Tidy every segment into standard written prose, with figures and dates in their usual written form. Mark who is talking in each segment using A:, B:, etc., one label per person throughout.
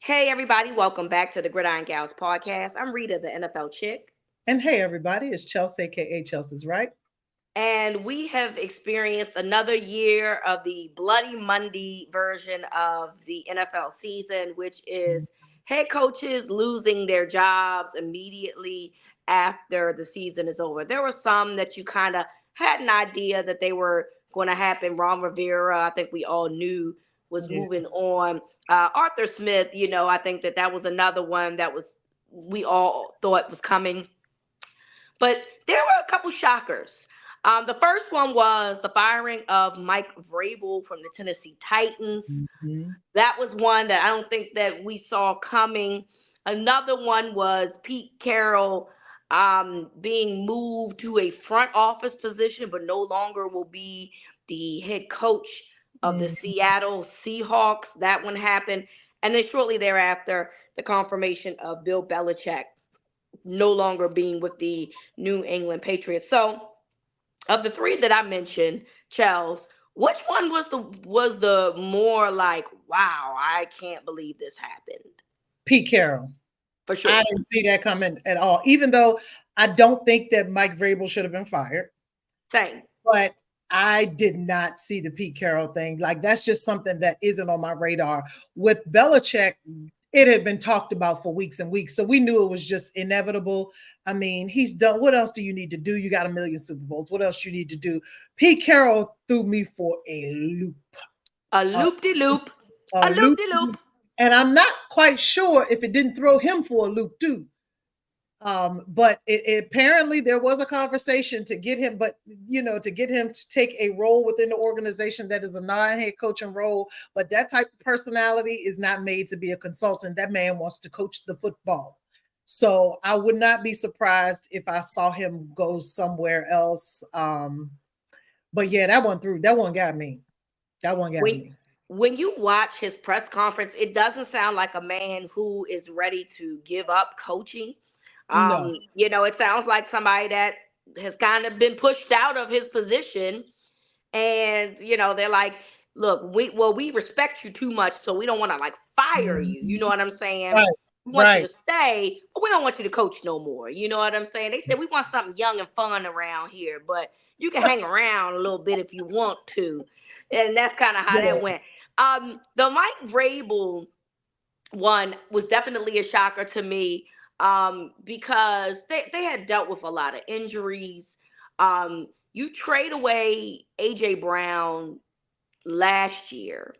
A: Hey, everybody, welcome back to the Gridiron Gals Podcast. I'm Rita, the NFL chick,
B: And hey, everybody, it's Chelsea, aka Chelsea's right.
A: and we have experienced another year of the Bloody Monday version of the NFL season, which is head coaches losing their jobs immediately after the season is over. There were some that you kind of had an idea that they were going to happen. Ron Rivera, I think we all knew was
B: Yeah.
A: moving on. Arthur Smith, I think that was another one that was we all thought was coming. But there were a couple shockers. The first one was the firing of Mike Vrabel from the Tennessee Titans.
B: Mhm.
A: That was one that I don't think that we saw coming. Another one was Pete Carroll being moved to a front office position, but no longer will be the head coach of the
B: Mm.
A: Seattle Seahawks. That one happened. And then shortly thereafter, the confirmation of Bill Belichick no longer being with the New England Patriots. So, of the three that I mentioned, Chels, which one was the more like, wow, I can't believe this happened?
B: Pete Carroll.
A: For
B: I
A: sure.
B: didn't see that coming at all, even though I don't think that Mike Vrabel should have been fired.
A: Same.
B: But I did not see the Pete Carroll thing. Like, that's just something that isn't on my radar. With Belichick, it had been talked about for weeks and weeks. So we knew it was just inevitable. I mean, he's done. What else do you need to do? You got a million Super Bowls. What else you need to do? Pete Carroll threw me for a loop.
A: A
B: A,
A: loop de loop.
B: a
A: A loop
B: loop.
A: de loop.
B: And I'm not quite sure if it didn't throw him for a loop too. But it apparently there was a conversation to get him, but to get him to take a role within the organization that is a non-head coaching role. But that type of personality is not made to be a consultant. That man wants to coach the football. So I would not be surprised if I saw him go somewhere else. But yeah, that one got me. That one got
A: When
B: me.
A: when you watch his press conference, it doesn't sound like a man who is ready to give up coaching.
B: No.
A: It sounds like somebody that has kind of been pushed out of his position. And they're like, look, we respect you too much, so we don't want to like fire you. You know
B: Mhm.
A: what I'm saying?
B: Right.
A: We want you
B: Right.
A: to stay, but we don't want you to coach no more. You know what I'm saying? They said we want something young and fun around here, but you can hang around a little bit if you want to. And that's kind of how
B: Yeah.
A: that went. The Mike Vrabel one was definitely a shocker to me, because they had dealt with a lot of injuries. You trade away AJ Brown last year.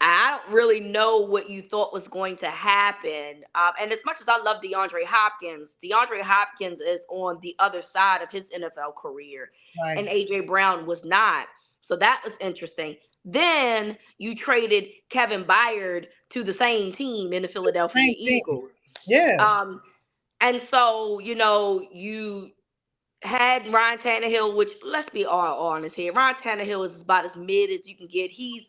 A: I don't really know what you thought was going to happen. And as much as I love DeAndre Hopkins is on the other side of his NFL career,
B: Right.
A: and AJ Brown was not. So that was interesting. Then you traded Kevin Byard to the same team in the Philadelphia
B: Same thing.
A: Eagles.
B: Yeah.
A: Um, and so, you had Ryan Tannehill, which let's be all honest here. Ryan Tannehill is about as mid as you can get. He's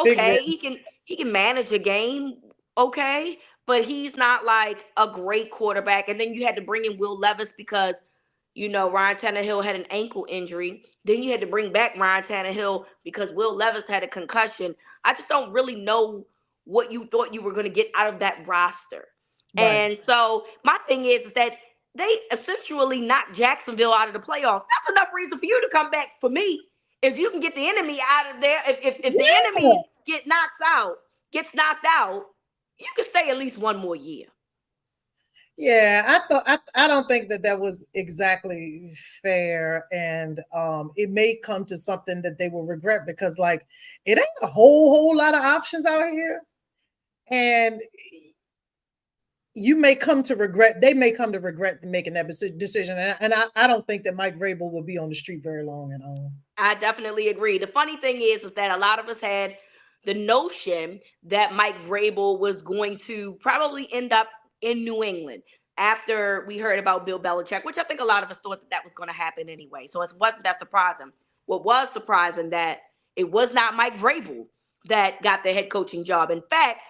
B: Big
A: okay.
B: win.
A: He can manage a game, okay, but he's not like a great quarterback. And then you had to bring in Will Levis because Ryan Tannehill had an ankle injury. Then you had to bring back Ryan Tannehill because Will Levis had a concussion. I just don't really know what you thought you were going to get out of that roster.
B: Right.
A: And so my thing is that they essentially knocked Jacksonville out of the playoffs. That's enough reason for you to come back for me. If you can get the enemy out of there, if the
B: Yeah.
A: enemy gets knocked out, you can stay at least one more year.
B: Yeah, I don't think that that was exactly fair, and it may come to something that they will regret because like it ain't a whole lot of options out here, and you may come to regret. They may come to regret making that decision, and I don't think that Mike Vrabel will be on the street very long at all.
A: I definitely agree. The funny thing is that a lot of us had the notion that Mike Vrabel was going to probably end up in New England after we heard about Bill Belichick, which I think a lot of us thought that was going to happen anyway. So it wasn't that surprising. What was surprising that it was not Mike Vrabel that got the head coaching job. In fact,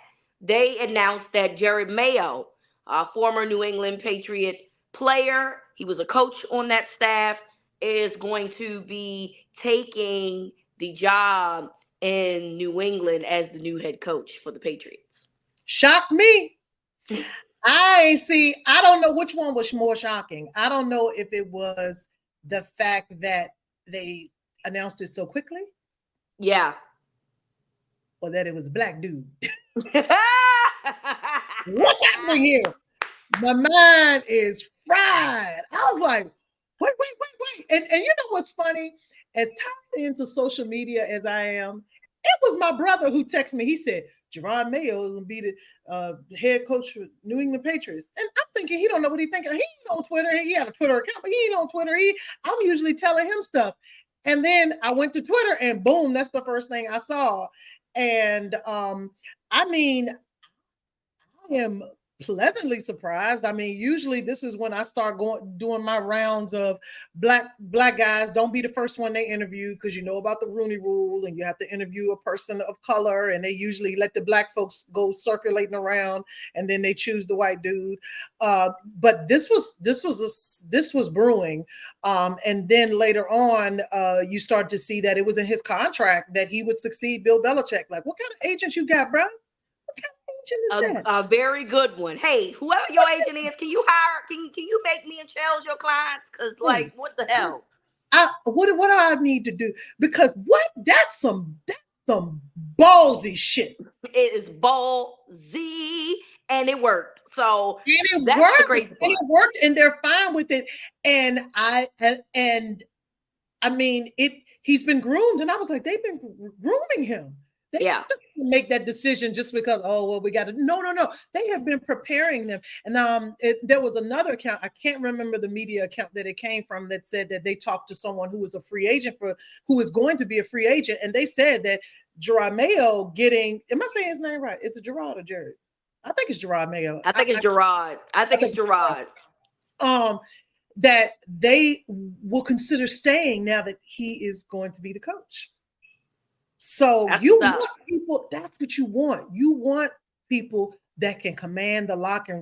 A: they announced that Jared Mayo, a former New England Patriot player, he was a coach on that staff, is going to be taking the job in New England as the new head coach for the Patriots.
B: Shocked me. I don't know which one was more shocking. I don't know if it was the fact that they announced it so quickly.
A: Yeah.
B: Or that it was a black dude. What's happening here? My mind is fried. I was like, wait. And you know what's funny? As tied into social media as I am, it was my brother who texted me. He said, Jerron Mayo is going to be the head coach for New England Patriots. And I'm thinking, he don't know what he's thinking. He ain't on Twitter. He had a Twitter account, but he ain't on Twitter. I'm usually telling him stuff. And then I went to Twitter and boom, that's the first thing I saw. And I mean, I am pleasantly surprised. I mean, usually this is when I start doing my rounds of black guys. Don't be the first one they interview, because you know about the Rooney Rule, and you have to interview a person of color, and they usually let the black folks go circulating around, and then they choose the white dude. But this was brewing, and then later on, you start to see that it was in his contract that he would succeed Bill Belichick. Like, what kind of agent you got, bro?
A: A very good one. Hey, whoever your agent is, can you hire? Can you make me and Chels your clients? Because like, what the hell?
B: What do I need to do? Because that's some ballsy shit.
A: It is ballsy, and it worked. So
B: that's the crazy part. And it worked, and they're fine with it. And I mean, he's been groomed, and I was like, they've been grooming him. They just make that decision just because, we got to. No. They have been preparing them. And there was another account, I can't remember the media account that it came from, that said that they talked to someone who was a free agent who is going to be a free agent. And they said that Jerod Mayo am I saying his name right? Is it Gerard or Jared? I think it's Jerod Mayo.
A: I think it's Gerard.
B: That they will consider staying now that he is going to be the coach. So you want people, that's what you want. You want people that can command the locker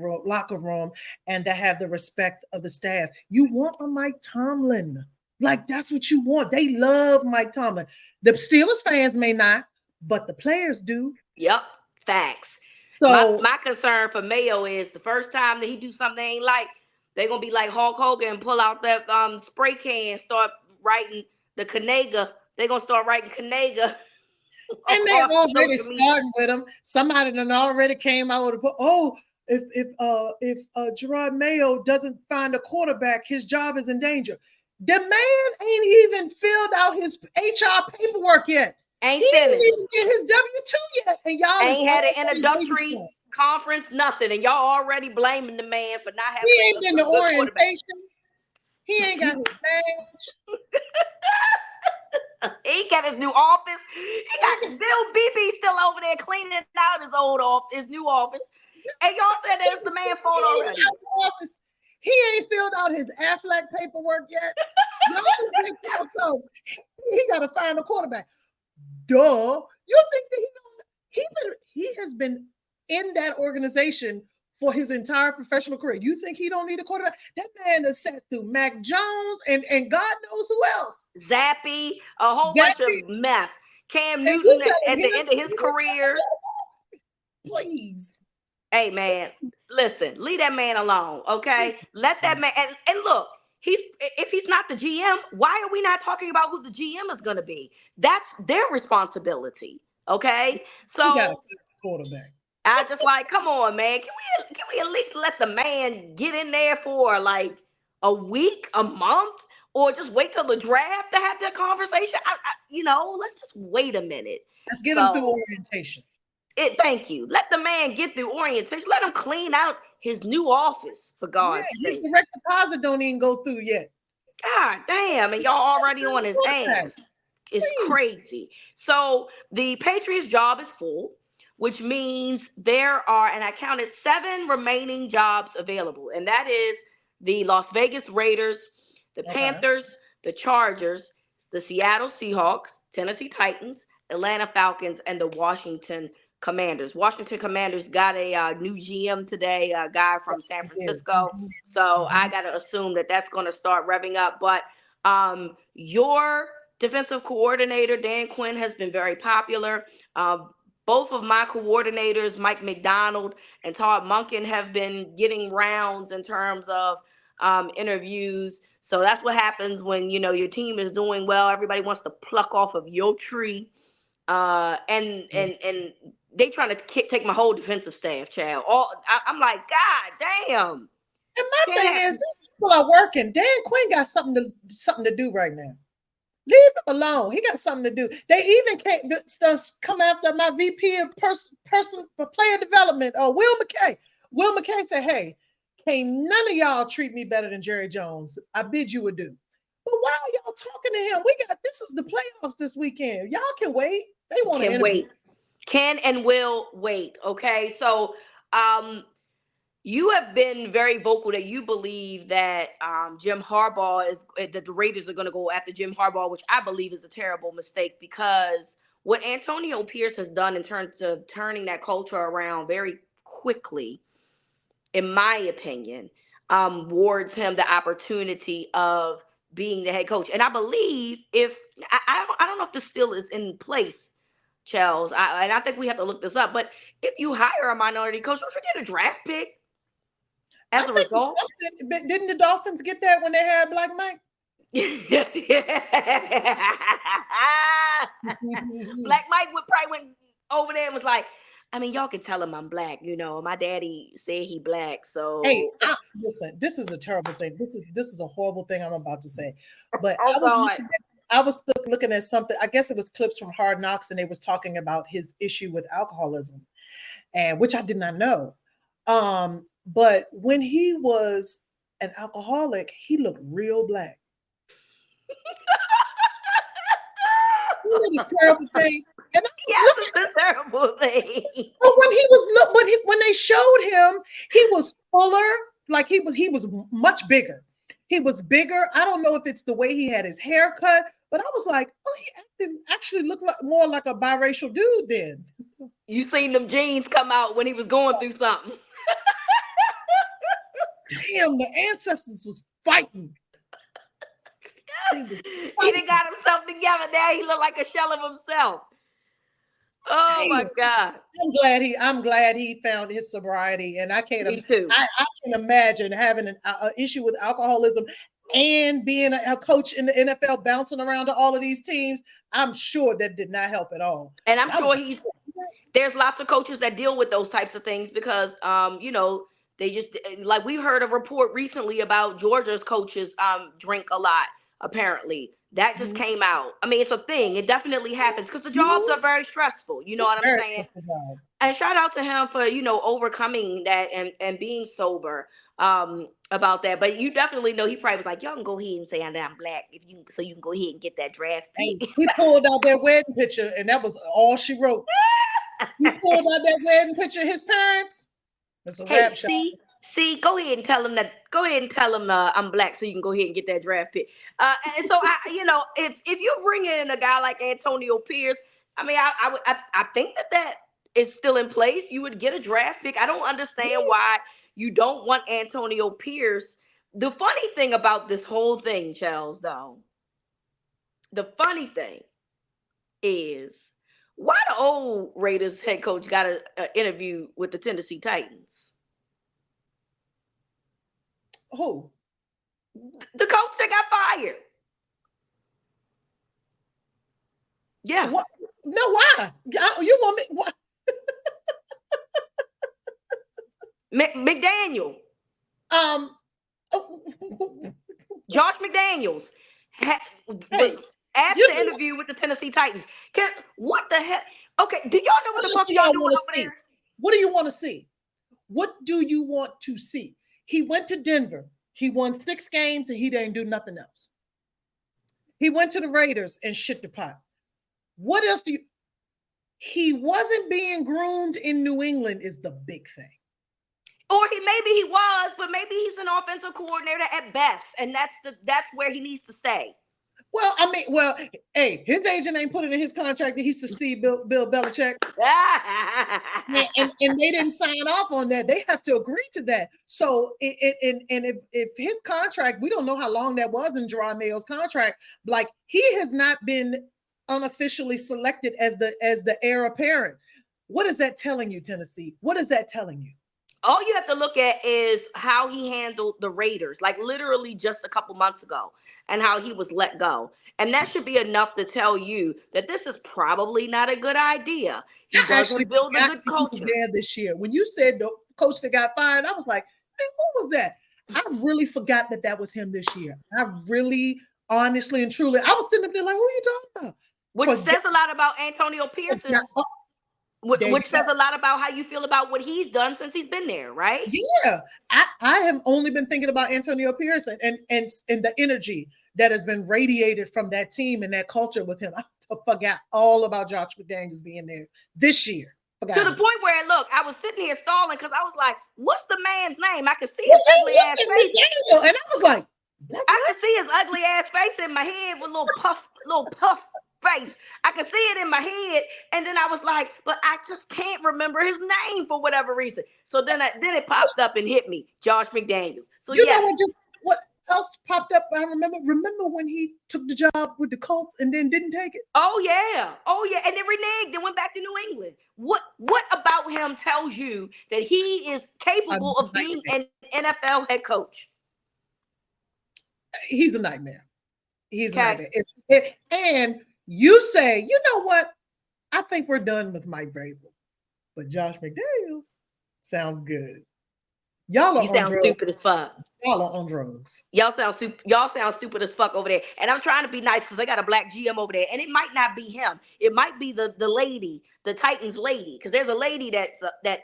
B: room and that have the respect of the staff. You want a Mike Tomlin. Like, that's what you want. They love Mike Tomlin. The Steelers fans may not, but the players do.
A: Yep, facts. So my concern for Mayo is the first time that he do something they ain't like, they're going to be like Hulk Hogan and pull out that spray can, start writing the Kanega. They're going to start writing Kanega.
B: And they already starting with him. Somebody done already came out with if Jerod Mayo doesn't find a quarterback, his job is in danger. The man ain't even filled out his HR paperwork yet.
A: He
B: didn't even get his W-2 yet. And y'all
A: ain't had an introductory conference, nothing. And y'all already blaming the man for not having.
B: He ain't been to orientation. He ain't got his badge.
A: He got his new office. He got Bill BB still over there cleaning out his old office, his new office. And y'all said that's the man's fault already.
B: He ain't filled out his Affleck paperwork yet. He got to find a quarterback. Duh. You think that he has been in that organization for his entire professional career. You think he don't need a quarterback? That man has sat through Mac Jones and God knows who else.
A: Zappy, a whole bunch of mess. Cam Newton at the end of his career.
B: Please.
A: Hey, man, listen, leave that man alone, okay? Let that man, and look, if he's not the GM, why are we not talking about who the GM is going to be? That's their responsibility, okay? So,
B: he got a quarterback.
A: I just like, come on, man. Can we at least let the man get in there for like a week, a month, or just wait till the draft to have that conversation? Let's just wait a minute.
B: Let's get him through orientation.
A: Thank you. Let the man get through orientation. Let him clean out his new office, for God's sake.
B: His direct deposit don't even go through yet.
A: God damn, and y'all already on his ass. It's crazy. So the Patriots' job is full, which means there are, and I counted 7 remaining jobs available. And that is the Las Vegas Raiders, the Panthers, the Chargers, the Seattle Seahawks, Tennessee Titans, Atlanta Falcons, and the Washington Commanders. Washington Commanders got a new GM today, a guy from San Francisco. So I got to assume that that's going to start revving up. But your defensive coordinator, Dan Quinn, has been very popular. both of my coordinators, Mike McDonald and Todd Monken, have been getting rounds in terms of interviews. So that's what happens when, you know, your team is doing well. Everybody wants to pluck off of your tree. And they trying to take my whole defensive staff, child. I'm like, God damn.
B: And my thing is, these people are working. Dan Quinn got something to do right now. Leave him alone. He got something to do. They even can't come after my VP of person for player development, Will McKay. Will McKay said, "Hey, can't none of y'all treat me better than Jerry Jones. I bid you adieu." But why are y'all talking to him? This is the playoffs this weekend. Y'all can wait. They want to
A: wait. Can and will wait. Okay, so you have been very vocal that you believe that Jim Harbaugh that the Raiders are going to go after Jim Harbaugh, which I believe is a terrible mistake, because what Antonio Pierce has done in terms of turning that culture around very quickly, in my opinion, wards him the opportunity of being the head coach. And I believe I don't know if this still is in place, Chels, and I think we have to look this up, but if you hire a minority coach, don't you get a draft pick as a result?
B: Didn't the Dolphins get that when they had Black Mike?
A: Black Mike probably went over there and was like, I mean, y'all can tell him I'm black. You know, my daddy said he black. So
B: hey, listen, this is a terrible thing. This is a horrible thing I'm about to say. But I was looking at something. I guess it was clips from Hard Knocks, and they was talking about his issue with alcoholism, and which I did not know. But when he was an alcoholic, he looked real black. Isn't that a terrible thing? And
A: yes, it's a terrible thing.
B: But when they showed him, he was fuller, like he was much bigger. He was bigger. I don't know if it's the way he had his hair cut, but I was like, oh, he actually looked more like a biracial dude then.
A: You seen them jeans come out when he was going through something.
B: Damn, the ancestors was fighting.
A: He done got himself together. Now he look like a shell of himself. Oh damn. My God!
B: I'm glad he found his sobriety, and I can't.
A: Me too.
B: I can imagine having an issue with alcoholism and being a coach in the NFL, bouncing around to all of these teams. I'm sure that did not help at all.
A: And I'm sure there's lots of coaches that deal with those types of things because, you know, they just like we heard a report recently about Georgia's coaches drink a lot. Apparently, that just came out. I mean, it's a thing. It definitely happens because the jobs are very stressful. You know what I'm saying? And shout out to him for, you know, overcoming that and being sober about that. But you definitely know he probably was like, y'all can go ahead and say I'm black so you can go ahead and get that draft pick.
B: Hey, he pulled out that wedding picture and that was all she wrote. He pulled out that wedding picture of his parents. That's a rap shot.
A: See, go ahead and tell him I'm black so you can go ahead and get that draft pick. And so you know, if you bring in a guy like Antonio Pierce, I mean, I think that is still in place. You would get a draft pick. I don't understand why you don't want Antonio Pierce. The funny thing about this whole thing, Chels, though, the funny thing is why the old Raiders head coach got an interview with the Tennessee Titans.
B: Who?
A: The coach that got fired. Yeah.
B: What? No, why? You want me? What?
A: McDaniel. Josh McDaniels was asked to interview with the Tennessee Titans. What the heck? Okay, do y'all know what the fuck y'all doing over there?
B: What do you want to see? What do you want to see? He went to Denver. He won 6 games and he didn't do nothing else. He went to the Raiders and shit the pot. What else do you? He wasn't being groomed in New England is the big thing.
A: Or maybe he was, but maybe he's an offensive coordinator at best, and that's where he needs to stay.
B: Well, I mean, hey, his agent ain't put it in his contract that he's to see Bill Belichick. and they didn't sign off on that. They have to agree to that. So, if his contract, we don't know how long that was in Jerron Mayo's contract. Like, he has not been unofficially selected as the heir apparent. What is that telling you, Tennessee? What is that telling you?
A: All you have to look at is how he handled the Raiders, like literally just a couple months ago, and how he was let go. And that should be enough to tell you that this is probably not a good idea. He doesn't build a good culture.
B: There this year, when you said the coach that got fired, I was like, hey, who was that? I really forgot that was him this year. I really, honestly and truly, I was sitting up there like, who are you talking about?
A: Which says a lot about Antonio Pearson. Which says a lot about how you feel about what he's done since he's been there, right?
B: Yeah. I have only been thinking about Antonio Pearson and the energy that has been radiated from that team and that culture with him. I forgot all about Josh McDaniels being there this year. To
A: the point where, look, I was sitting here stalling because I was like, what's the man's name? I could see his ugly ass face.
B: And I was like,
A: I could see his ugly ass face in my head with little puff face. I could see it in my head, and then I was like, but I just can't remember his name for whatever reason. So then it popped up and hit me, Josh McDaniels. So
B: you know what else popped up? I remember when he took the job with the Colts and then didn't take it.
A: Oh yeah, and then reneged and went back to New England. What about him tells you that he is capable of being an NFL head coach?
B: He's a nightmare. He's a nightmare. And you say, you know what? I think we're done with Mike Vrabel, but Josh McDaniels sounds good. Y'all are
A: sound stupid as fuck.
B: Y'all are on drugs.
A: Y'all sound stupid as fuck over there. And I'm trying to be nice because they got a black GM over there, and it might not be him. It might be the lady, the Titans lady, because there's a lady that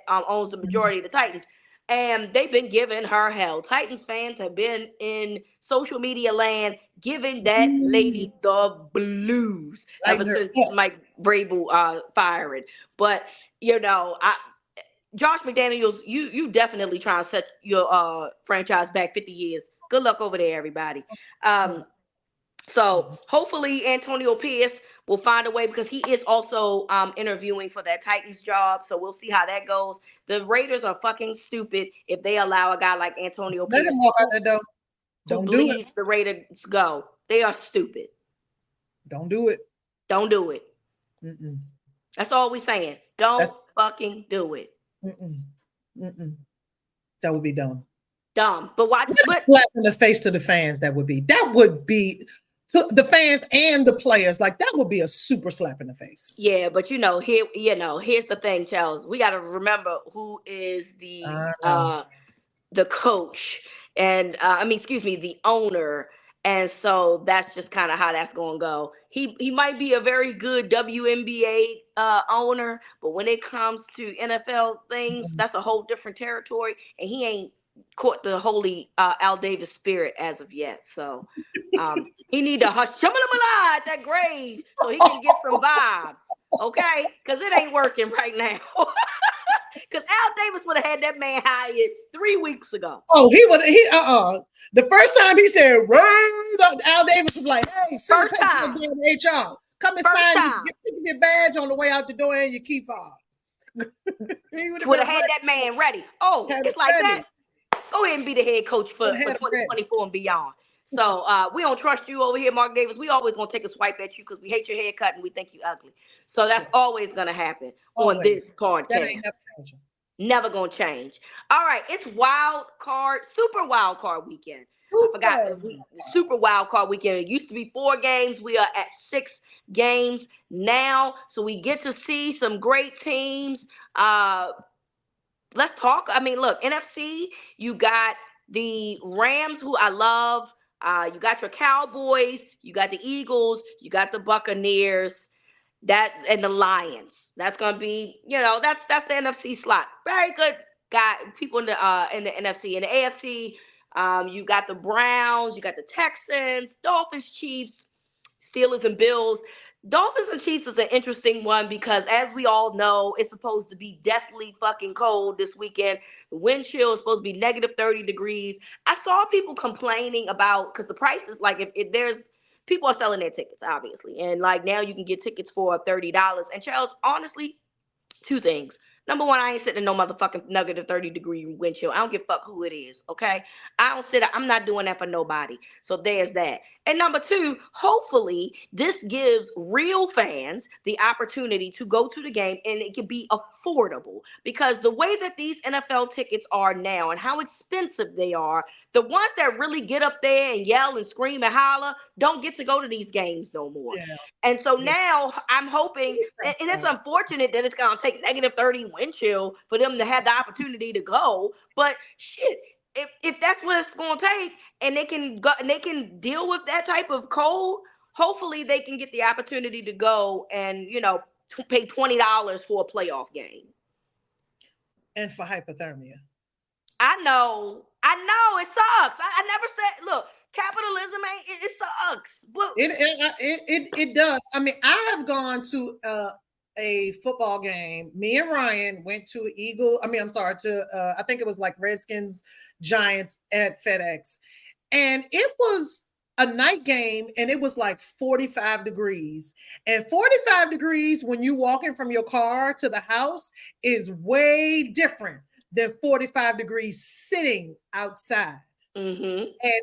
A: owns the majority of the Titans. And they've been giving her hell. Titans fans have been in social media land giving that lady the blues ever since Mike Vrabel firing. But, Josh McDaniels, you definitely trying to set your franchise back 50 years. Good luck over there, everybody. So hopefully Antonio Pierce will find a way because he is also interviewing for that Titans job. So we'll see how that goes. The Raiders are fucking stupid if they allow a guy like Antonio Pierce.
B: Let him walk out that door. Don't do it.
A: The Raiders go. They are stupid.
B: Don't do it.
A: Don't do it.
B: Mm-mm.
A: That's all we're saying. Don't fucking do it.
B: That would be dumb.
A: Dumb. But watch.
B: Slap in the face to the fans. That would be to the fans and the players. Like that would be a super slap in the face.
A: Yeah, but here's the thing, Chels. We got to remember who is the coach and the owner. And so that's just kind of how that's going to go. He might be a very good WNBA owner, but when it comes to NFL things, that's a whole different territory. And he ain't caught the holy Al Davis spirit as of yet. So he need to hush at that grave so he can get some vibes. Okay? Because it ain't working right now. Because Al Davis would have had that man hired 3 weeks ago.
B: Oh, the first time he said, Al Davis was like, hey, send the HR. Come and sign your badge on the way out the door and your key fob. He would have had
A: that man ready. Oh, it's like that. Go ahead and be the head coach for 2024 and beyond. So we don't trust you over here, Mark Davis. We always gonna take a swipe at you because we hate your haircut and we think you ugly. So that's always gonna happen on this podcast. Never gonna change. All right, it's super wild card weekend. I forgot super wild card weekend. It used to be 4 games. We are at 6 games now, so we get to see some great teams. Let's talk. Look, NFC, you got the Rams, who I love. You got your Cowboys, you got the Eagles, you got the Buccaneers, and the Lions. That's gonna be, that's the NFC slot. Very good guy, people in the NFC. In the AFC, you got the Browns, you got the Texans, Dolphins, Chiefs, Steelers, and Bills. Dolphins and Chiefs is an interesting one because, as we all know, it's supposed to be deathly fucking cold this weekend. The wind chill is supposed to be negative 30 degrees. I saw people complaining about, because the prices, like if there's, people are selling their tickets, obviously. And like now you can get tickets for $30. And Charles, honestly, 2 things. Number one, I ain't sitting in no motherfucking negative 30-degree wind chill. I don't give a fuck who it is, okay? I'm not doing that for nobody. So there's that. And number two, hopefully this gives real fans the opportunity to go to the game and it can be affordable. Because the way that these NFL tickets are now and how expensive they are, the ones that really get up there and yell and scream and holler don't get to go to these games no more.
B: Yeah.
A: And so now I'm hoping, and it's unfortunate that it's going to take negative 30 wind chill for them to have the opportunity to go. But shit, if that's what it's going to take and they can go and they can deal with that type of cold, hopefully they can get the opportunity to go and, pay $20 for a playoff game.
B: And for hypothermia.
A: I know it sucks. I never said, look, capitalism it sucks. But
B: it does. I mean, I have gone to a football game. Me and Ryan went to I think it was like Redskins Giants at FedEx. And it was a night game and it was like 45 degrees. And 45 degrees when you walking from your car to the house is way different than 45 degrees sitting outside.
A: Mm-hmm.
B: And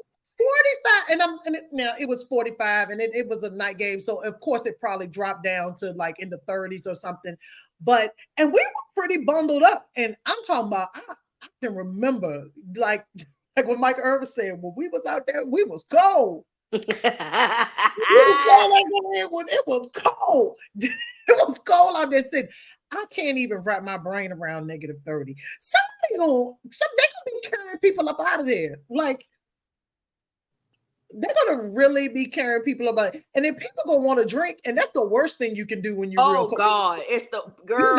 B: 45, now it was 45 and it was a night game. So of course it probably dropped down to like in the 30s or something. And we were pretty bundled up. And I'm talking about, I can remember like what Mike Irvin said, when we was out there, we was cold. It was cold. It was cold out there. Said, I can't even wrap my brain around negative 30. They gonna be carrying people up out of there. Like, they're gonna really be carrying people about it. And then people gonna want to drink, and that's the worst thing you can do when you're real cold.
A: God, it's the girl.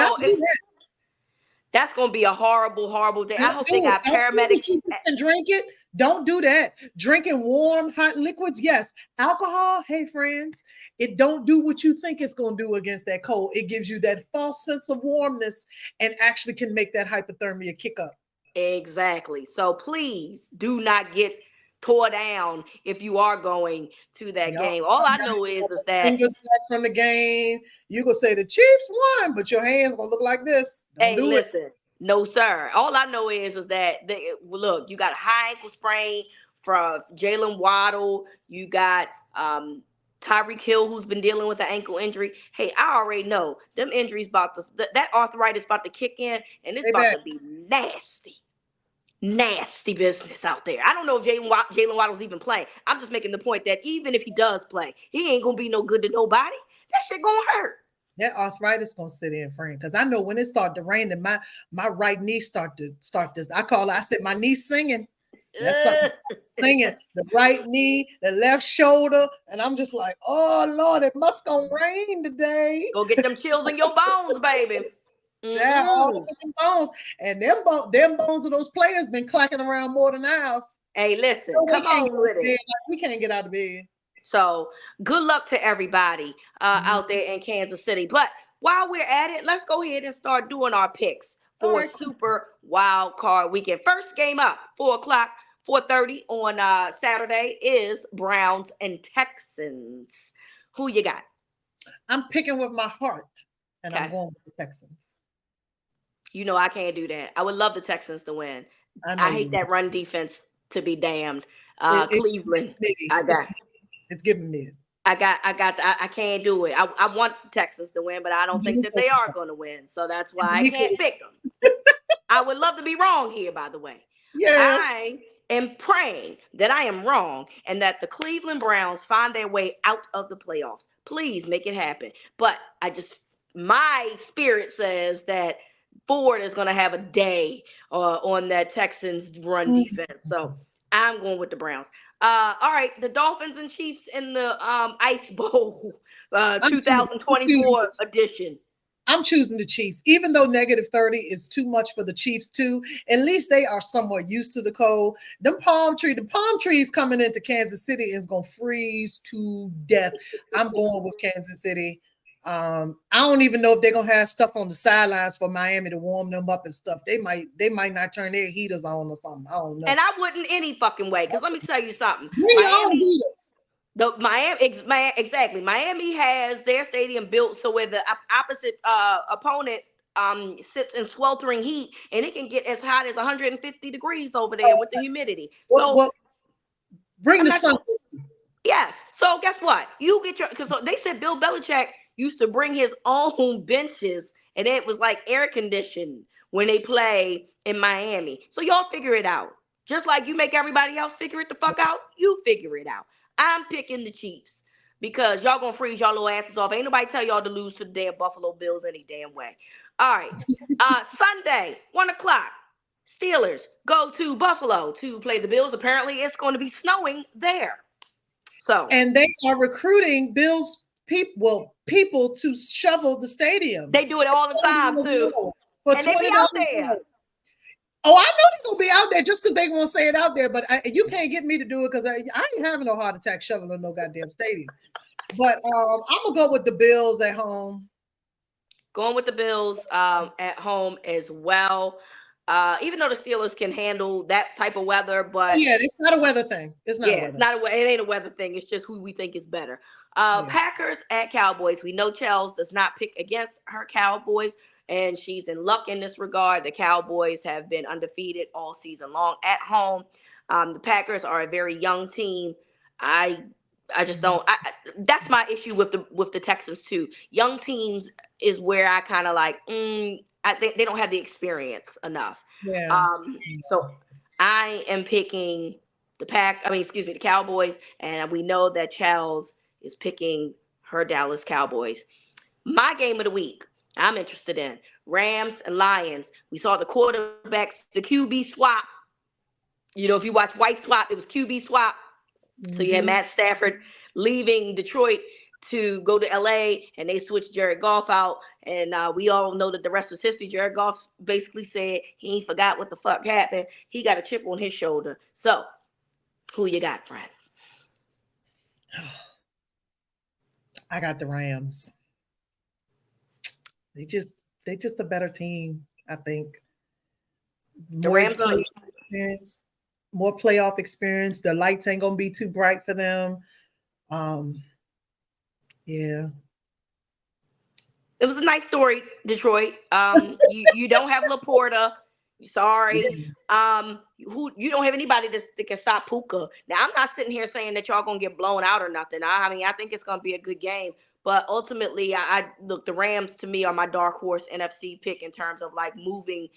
A: That's gonna be a horrible, horrible day. I hope they got paramedics
B: and drink it. Don't do that. Drinking warm, hot liquids, yes. Alcohol, hey friends, it don't do what you think it's gonna do against that cold. It gives you that false sense of warmness and actually can make that hypothermia kick up.
A: Exactly. So please do not get tore down if you are going to that game. All I know is that
B: fingers back from the game, you gonna say the Chiefs won, but your hands gonna look like this.
A: Listen, no sir. All I know is that look, you got a high ankle sprain from Jalen Waddle. You got Tyreek Hill, who's been dealing with an ankle injury. Hey, I already know them injuries that arthritis about to kick in, and it's about to be nasty business out there. I don't know if Jalen Waddle's even playing. I'm just making the point that even if he does play, he ain't gonna be no good to nobody. That shit gonna hurt.
B: That arthritis gonna sit in, friend. Because I know when it start to rain, and my right knee start this. I said my knee singing. That's singing. The right knee, the left shoulder, and I'm just like, oh Lord, it must gonna rain today.
A: Go get them chills in your bones, baby.
B: Yeah, all the bones, and them bones of those players been clacking around more than ours.
A: Hey, listen, come on with it.
B: We can't get out of bed.
A: So good luck to everybody out there in Kansas City. But while we're at it, let's go ahead and start doing our picks for Super Wild Card Weekend. First game up, 4:00, 4:30 on Saturday is Browns and Texans. Who you got?
B: I'm picking with my heart, and I'm going with the Texans.
A: You know I can't do that. I would love the Texans to win. I hate that run defense to be damned. Cleveland.
B: It's giving me.
A: I can't do it. I want Texans to win, but I don't think that they are going to win. So that's why I can't pick them. I would love to be wrong here, by the way.
B: Yeah.
A: I am praying that I am wrong and that the Cleveland Browns find their way out of the playoffs. Please make it happen. But my spirit says that Ford is going to have a day on that Texans run defense. So I'm going with the Browns. All right, the Dolphins and Chiefs in the Ice Bowl 2024 edition.
B: I'm choosing the Chiefs, even though negative 30 is too much for the Chiefs too. At least they are somewhat used to the cold. The palm trees coming into Kansas City is going to freeze to death. I'm going with Kansas City. I don't even know if they're gonna have stuff on the sidelines for Miami to warm them up and stuff. They might not turn their heaters on or something. I don't know.
A: And I wouldn't any fucking way, because let me tell you something. Miami has their stadium built so where the opposite opponent sits in sweltering heat, and it can get as hot as 150 degrees over there with the humidity. So
B: bring the sun.
A: Yes. So guess what? You get your, because they said Bill Belichick used to bring his own benches, and it was like air conditioned when they play in Miami. So y'all figure it out. Just like you make everybody else figure it the fuck out, you figure it out. I'm picking the Chiefs because y'all gonna freeze y'all little asses off. Ain't nobody tell y'all to lose to the damn Buffalo Bills any damn way. All right. Sunday, 1:00. Steelers go to Buffalo to play the Bills. Apparently, it's going to be snowing there. So,
B: and they are recruiting Bills people to shovel the stadium.
A: They do it all the time too.
B: For
A: and they be out there.
B: Oh, I know they're gonna be out there just because they gonna say it out there, but you can't get me to do it because I ain't having no heart attack shoveling no goddamn stadium. But I'm gonna go with the Bills at home.
A: Going with the Bills at home as well. Even though the Steelers can handle that type of weather, but
B: yeah, it's not a weather thing. It's not.
A: It ain't a weather thing. It's just who we think is better. Packers at Cowboys. We know Chels does not pick against her Cowboys, and she's in luck in this regard. The Cowboys have been undefeated all season long at home. The Packers are a very young team. I just don't. That's my issue with the Texans too. Young teams is where I kind of like. I think they don't have the experience enough.
B: Yeah.
A: So I am picking the Cowboys, and we know that Chels is picking her Dallas Cowboys. My game of the week, I'm interested in Rams and Lions. We saw the quarterbacks, the QB swap. You know, if you watch White Swap, it was QB swap. Mm-hmm. So you had Matt Stafford leaving Detroit to go to LA, and they switched Jared Goff out, and we all know that the rest is history. Jared Goff basically said he ain't forgot what the fuck happened. He got a chip on his shoulder. So, who you got, friend?
B: I got the Rams. They just a better team, I think.
A: The Rams are
B: more playoff experience. The lights ain't gonna be too bright for them. Yeah.
A: It was a nice story, Detroit. You don't have Laporta. Sorry. Yeah. You don't have anybody that can stop Puka. Now, I'm not sitting here saying that y'all gonna get blown out or nothing. I mean, I think it's gonna be a good game. But ultimately, I look, the Rams to me are my dark horse NFC pick in terms of like moving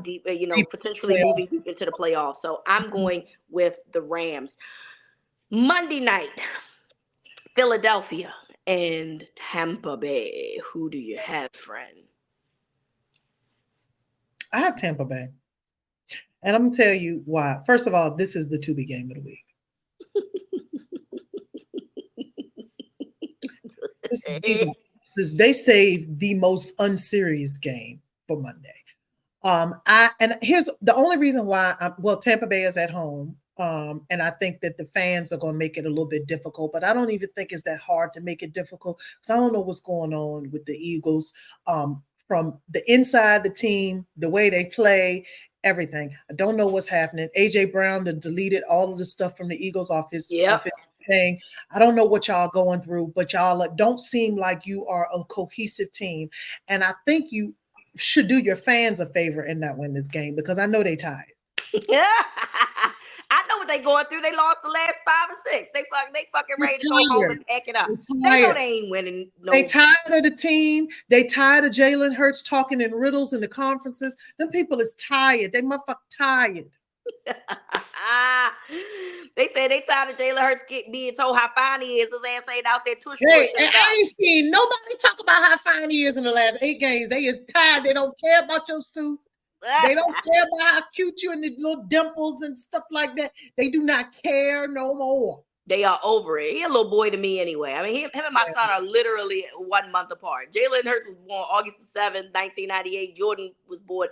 A: deep, potentially moving deep into the playoffs. So I'm going with the Rams. Monday night, Philadelphia and Tampa Bay. Who do you have, friend?
B: I have Tampa Bay. And I'm going to tell you why. First of all, this is the to-be game of the week. They saved the most unserious game for Monday. And here's the only reason why. Tampa Bay is at home. And I think that the fans are going to make it a little bit difficult, but I don't even think it's that hard to make it difficult because I don't know what's going on with the Eagles from the inside the team, the way they play, everything. I don't know what's happening. AJ Brown deleted all of the stuff from the Eagles off his thing. I don't know what y'all going through, but y'all don't seem like you are a cohesive team. And I think you should do your fans a favor and not win this game because I know they tired.
A: Yeah. I know what they going through. They lost the last 5 or 6. They fucking ready to go home and pack it up. They know they ain't winning.
B: They tired of the team. They tired of Jalen Hurts talking in riddles in the conferences. Them people is tired. They motherfucking tired.
A: They say they tired of Jalen Hurts being told how fine he is. His ass ain't out there tush.
B: Hey, and I ain't seen nobody talk about how fine he is in the last 8 games. They is tired. They don't care about your suit. They don't care about how cute you and the little dimples and stuff like that. They do not care no more.
A: They are over it. He a little boy to me anyway. I mean, him and my son are literally 1 month apart. Jalen Hurts was born August 7th, 1998. Jordan was born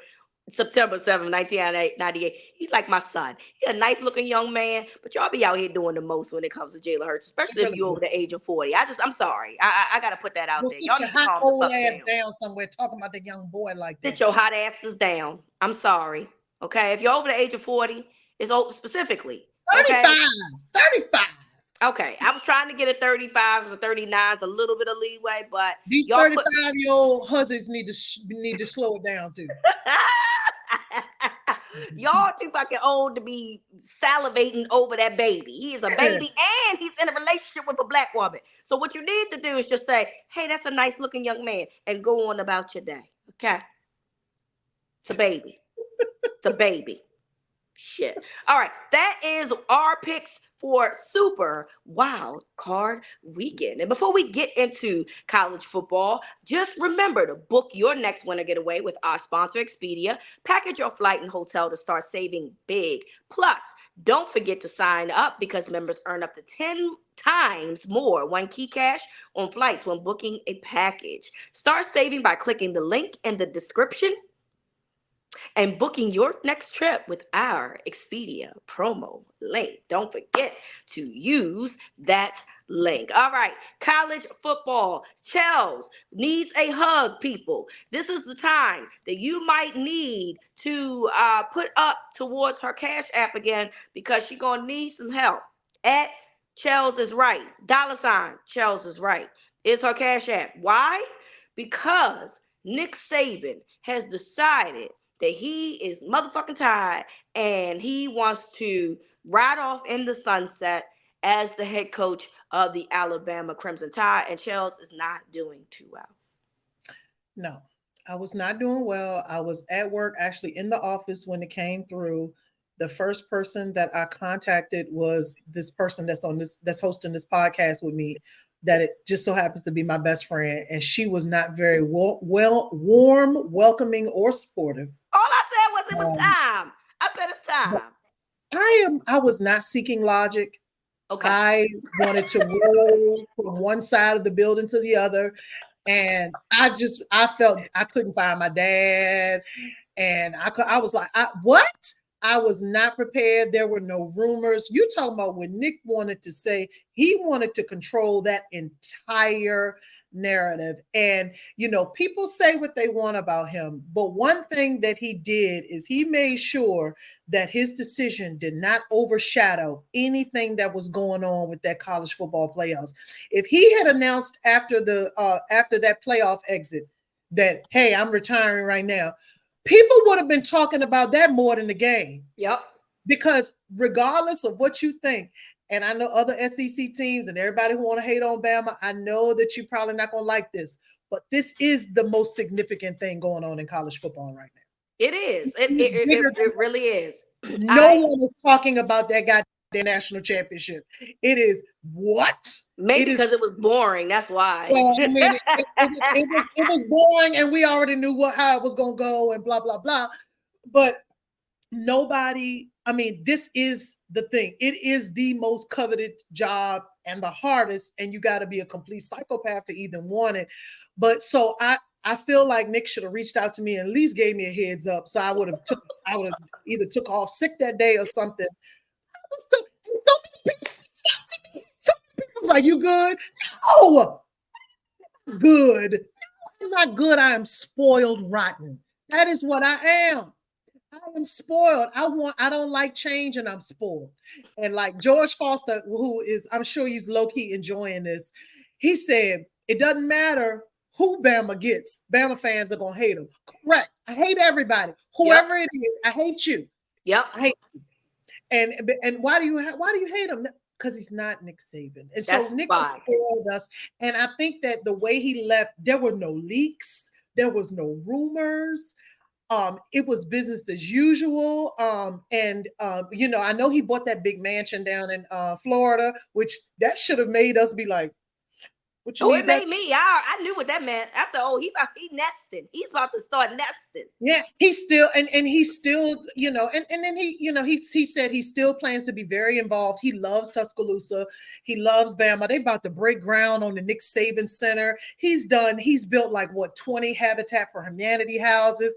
A: September 7th, 1998. He's like my son. He's a nice looking young man, but y'all be out here doing the most when it comes to Jalen Hurts, especially if you're over the age of 40. I'm sorry. I got to put that out there. Y'all need to calm
B: old ass down somewhere talking about the young boy like that.
A: Sit your hot asses down. I'm sorry. Okay. If you're over the age of 40, it's specifically
B: 35. 35.
A: Okay, I was trying to get a 35s or 39s, a little bit of leeway, but
B: These
A: y'all put
B: 35-year-old husbands need to slow it down too.
A: y'all too fucking old to be salivating over that baby. He is a baby and he's in a relationship with a black woman. So what you need to do is just say, hey, that's a nice looking young man, and go on about your day. Okay. It's a baby. It's a baby. Shit. All right. That is our picks for Super Wild Card Weekend. And before we get into college football, just remember to book your next winter getaway with our sponsor, Expedia. Package your flight and hotel to start saving big. Plus, don't forget to sign up because members earn up to 10 times more one key cash on flights when booking a package. Start saving by clicking the link in the description and booking your next trip with our Expedia promo link. Don't forget to use that link. All right, college football. Chels needs a hug, people. This is the time that you might need to put up towards her Cash App again because she's going to need some help. At Chels is right. $ Chels is right. Is her Cash App. Why? Because Nick Saban has decided that he is motherfucking tired and he wants to ride off in the sunset as the head coach of the Alabama Crimson Tide, and Chels is not doing too well.
B: No, I was not doing well. I was at work, actually in the office when it came through. The first person that I contacted was this person that's hosting this podcast with me, that it just so happens to be my best friend, and she was not very warm, welcoming, or supportive.
A: All I said was it was time. I said it's time.
B: I was not seeking logic.
A: Okay.
B: I wanted to roll from one side of the building to the other. And I felt I couldn't find my dad. And I was like, what? I was not prepared. There were no rumors. You talking about when Nick wanted to say, he wanted to control that entire narrative. And, people say what they want about him. But one thing that he did is he made sure that his decision did not overshadow anything that was going on with that college football playoffs. If he had announced after that playoff exit that, hey, I'm retiring right now, people would have been talking about that more than the game.
A: Yep.
B: Because regardless of what you think, and I know other SEC teams and everybody who want to hate on Bama, I know that you're probably not going to like this, but this is the most significant thing going on in college football right now.
A: It is. It really is.
B: No one is talking about that goddamn national championship. It is what?
A: Maybe because it was boring. That's why.
B: Well, I mean, it was boring, and we already knew how it was going to go, and blah blah blah. But nobody. I mean, this is the thing. It is the most coveted job and the hardest, and you got to be a complete psychopath to even want it. But so I feel like Nick should have reached out to me and at least gave me a heads up, so I would have either took off sick that day or something. Like, you good? No, good. I'm not good. I am spoiled rotten. That is what I am. I am spoiled. I don't like change, and I'm spoiled. And like George Foster, who is, I'm sure he's low-key enjoying this, he said, it doesn't matter who Bama gets. Bama fans are gonna hate him. Correct. I hate everybody. Whoever it is, I hate you.
A: Yep.
B: I hate you. And why do you hate him? Because he's not Nick Saban. And so Nick spoiled us. And I think that the way he left, there were no leaks, there was no rumors. It was business as usual. I know he bought that big mansion down in Florida, which that should have made us be like,
A: it made me. I knew what that meant. I said, he nesting. He's about to start nesting.
B: Yeah, he's still and he's still, and then he said he still plans to be very involved. He loves Tuscaloosa. He loves Bama. They about to break ground on the Nick Saban Center. He's built like 20 Habitat for Humanity houses.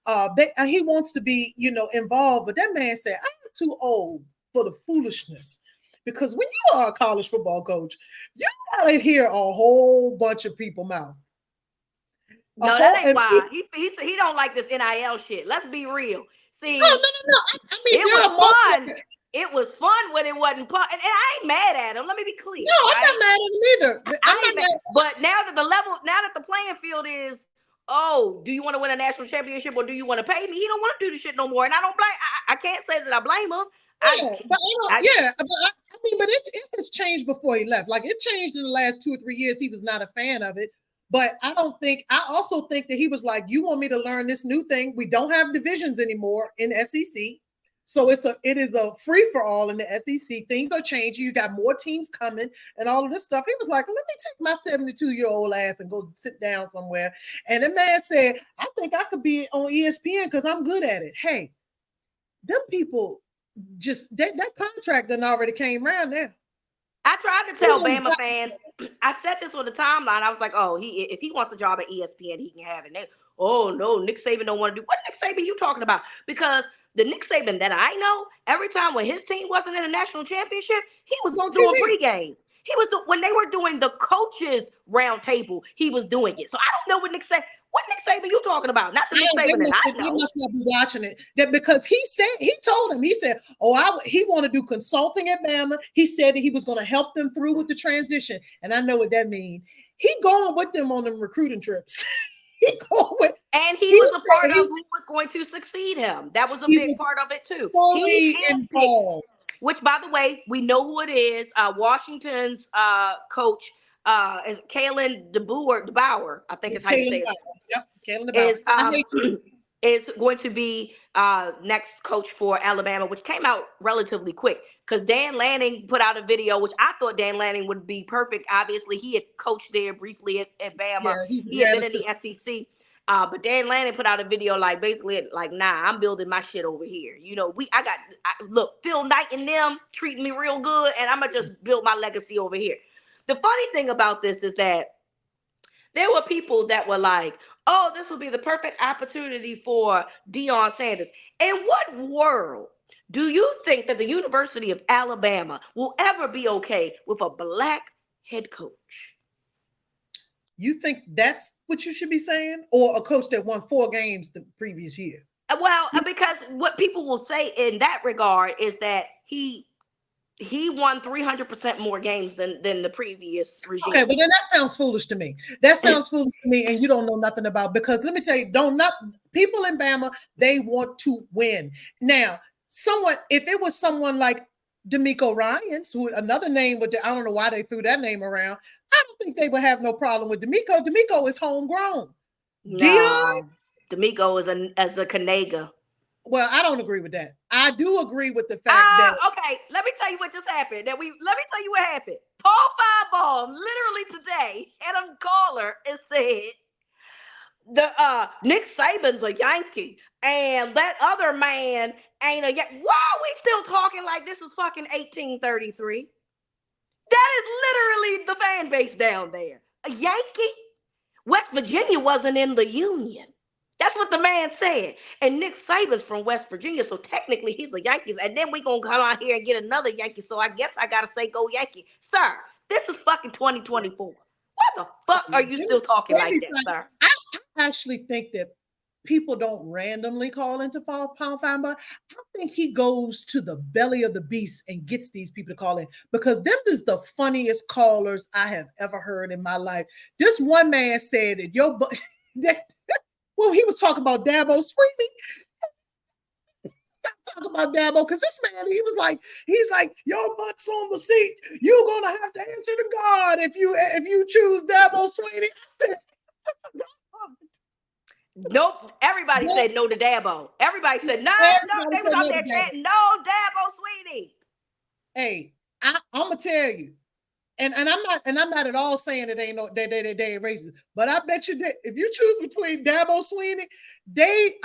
B: He wants to be, involved, but that man said, I'm too old for the foolishness. Because when you are a college football coach, you gotta hear a whole bunch of people mouth.
A: No, that ain't why. He don't like this NIL shit. Let's be real. See,
B: no. I mean,
A: it was fun. It was fun when it wasn't fun, and I ain't mad at him. Let me be clear.
B: No, I'm not mad at him either. I'm not mad.
A: But now that the playing field is, oh, do you want to win a national championship or do you want to pay me? He don't want to do the shit no more, and I don't blame. I can't say that I blame him.
B: But it has changed before he left. Like, it changed in the last 2 or 3 years. He was not a fan of it. But I also think that he was like, you want me to learn this new thing? We don't have divisions anymore in SEC. So it is a free for all in the SEC. Things are changing. You got more teams coming and all of this stuff. He was like, let me take my 72-year-old ass and go sit down somewhere. And the man said, I think I could be on ESPN because I'm good at it. Hey, them people just that contract done already came around now.
A: I tried to tell Bama fans, I said this on the timeline. I was like, oh, if he wants a job at ESPN, he can have it. They, oh no, Nick Saban don't want to do. What Nick Saban you talking about? Because the Nick Saban that I know, every time when his team wasn't in a national championship, he was doing pregame. He was when they were doing the coaches round table, he was doing it. So I don't know what Nick Saban you talking about? Not the Nick Saban that I know.
B: He must not be watching it. That because he said, he want to do consulting at Bama. He said that he was going to help them through with the transition. And I know what that means. He going with them on them recruiting trips.
A: He was a part of who was going to succeed him. That was a big part of it too.
B: Fully involved.
A: Which, by the way, we know who it is. Washington's coach is Kalen DeBauer. I think is how you say it.
B: Yep, Kalen DeBauer.
A: Is going to be next coach for Alabama, which came out relatively quick because Dan Lanning put out a video, which I thought Dan Lanning would be perfect. Obviously, he had coached there briefly at Bama. Yeah, he had been in the SEC. But Dan Lanning put out a video basically nah, I'm building my shit over here. You know, look, Phil Knight and them treating me real good, and I'm gonna just build my legacy over here. The funny thing about this is that there were people that were like, oh, this will be the perfect opportunity for Deion Sanders. In what world do you think that the University of Alabama will ever be okay with a black head coach?
B: You think that's what you should be saying? Or a coach that won 4 games the previous year?
A: Well, because what people will say in that regard is that he won 300% more games than the previous regime.
B: Okay, but then that sounds foolish to me. That sounds foolish to me, and you don't know nothing about, because let me tell you, people in Bama, they want to win. Now, if it was someone like D'Amico Ryans, who another name I don't know why they threw that name around. I don't think they would have no problem with D'Amico. D'Amico is homegrown.
A: No, D'Amico is a Kanega.
B: Well, I don't agree with that. I do agree with the fact that.
A: Okay, let me tell you what just happened. Let me tell you what happened. Paul Finebaum, literally today, had a caller and said, Nick Saban's a Yankee, and that other man ain't a Yankee. Why are we still talking like this is fucking 1833? That is literally the fan base down there. A Yankee? West Virginia wasn't in the Union. That's what the man said. And Nick Saban's from West Virginia, so technically he's a Yankees. And then we gonna come out here and get another Yankee. So I guess I gotta say go Yankee. Sir, this is fucking 2024. Why the fuck are you still talking like that, sir?
B: I actually think that people don't randomly call into Paul Finebaum. I think he goes to the belly of the beast and gets these people to call in, because them is the funniest callers I have ever heard in my life. This one man said that well, he was talking about Dabo Swinney. Stop talking about Dabo, because this man, he's like, your butt's on the seat. You're gonna have to answer to God if you choose Dabo Swinney. I said,
A: nope. Everybody said no to Dabo. Everybody said no. They was out there chanting no Dabo Swinney.
B: Hey, I'm gonna tell you. And I'm not at all saying it ain't no they ain't racist, but I bet you that if you choose between Dabo Swinney, they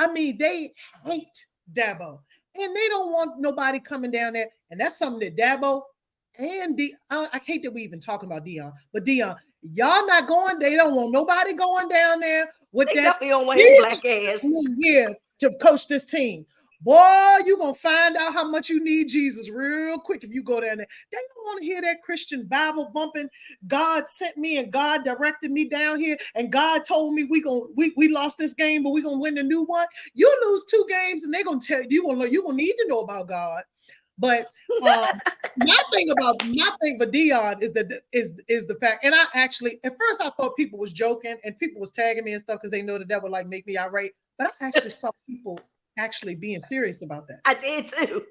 B: hate Dabo, and they don't want nobody coming down there. And that's something that Dabo and I hate that we even talking about Deion, but Deion, y'all not going. They don't want nobody going down there with
A: they
B: that.
A: Definitely don't want his black ass.
B: Yeah, to coach this team. Boy, you're going to find out how much you need Jesus real quick if you go down there. They don't want to hear that Christian Bible bumping. God sent me and God directed me down here, and God told me we lost this game, but we're going to win the new one. You lose 2 games and they're going to tell you, you're going to need to know about God. But my thing for Dion is the fact, and I actually at first I thought people was joking and people was tagging me and stuff because they know that would like make me irate. But I actually saw people actually being serious about that.
A: I did too.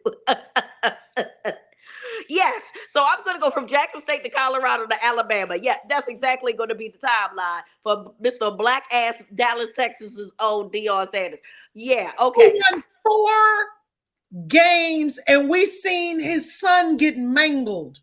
A: Yes. So I'm going to go from Jackson State to Colorado to Alabama. Yeah, that's exactly going to be the timeline for Mr. Black Ass Dallas, Texas's own Deion Sanders. Yeah. Okay.
B: He won 4 games, and we seen his son get mangled,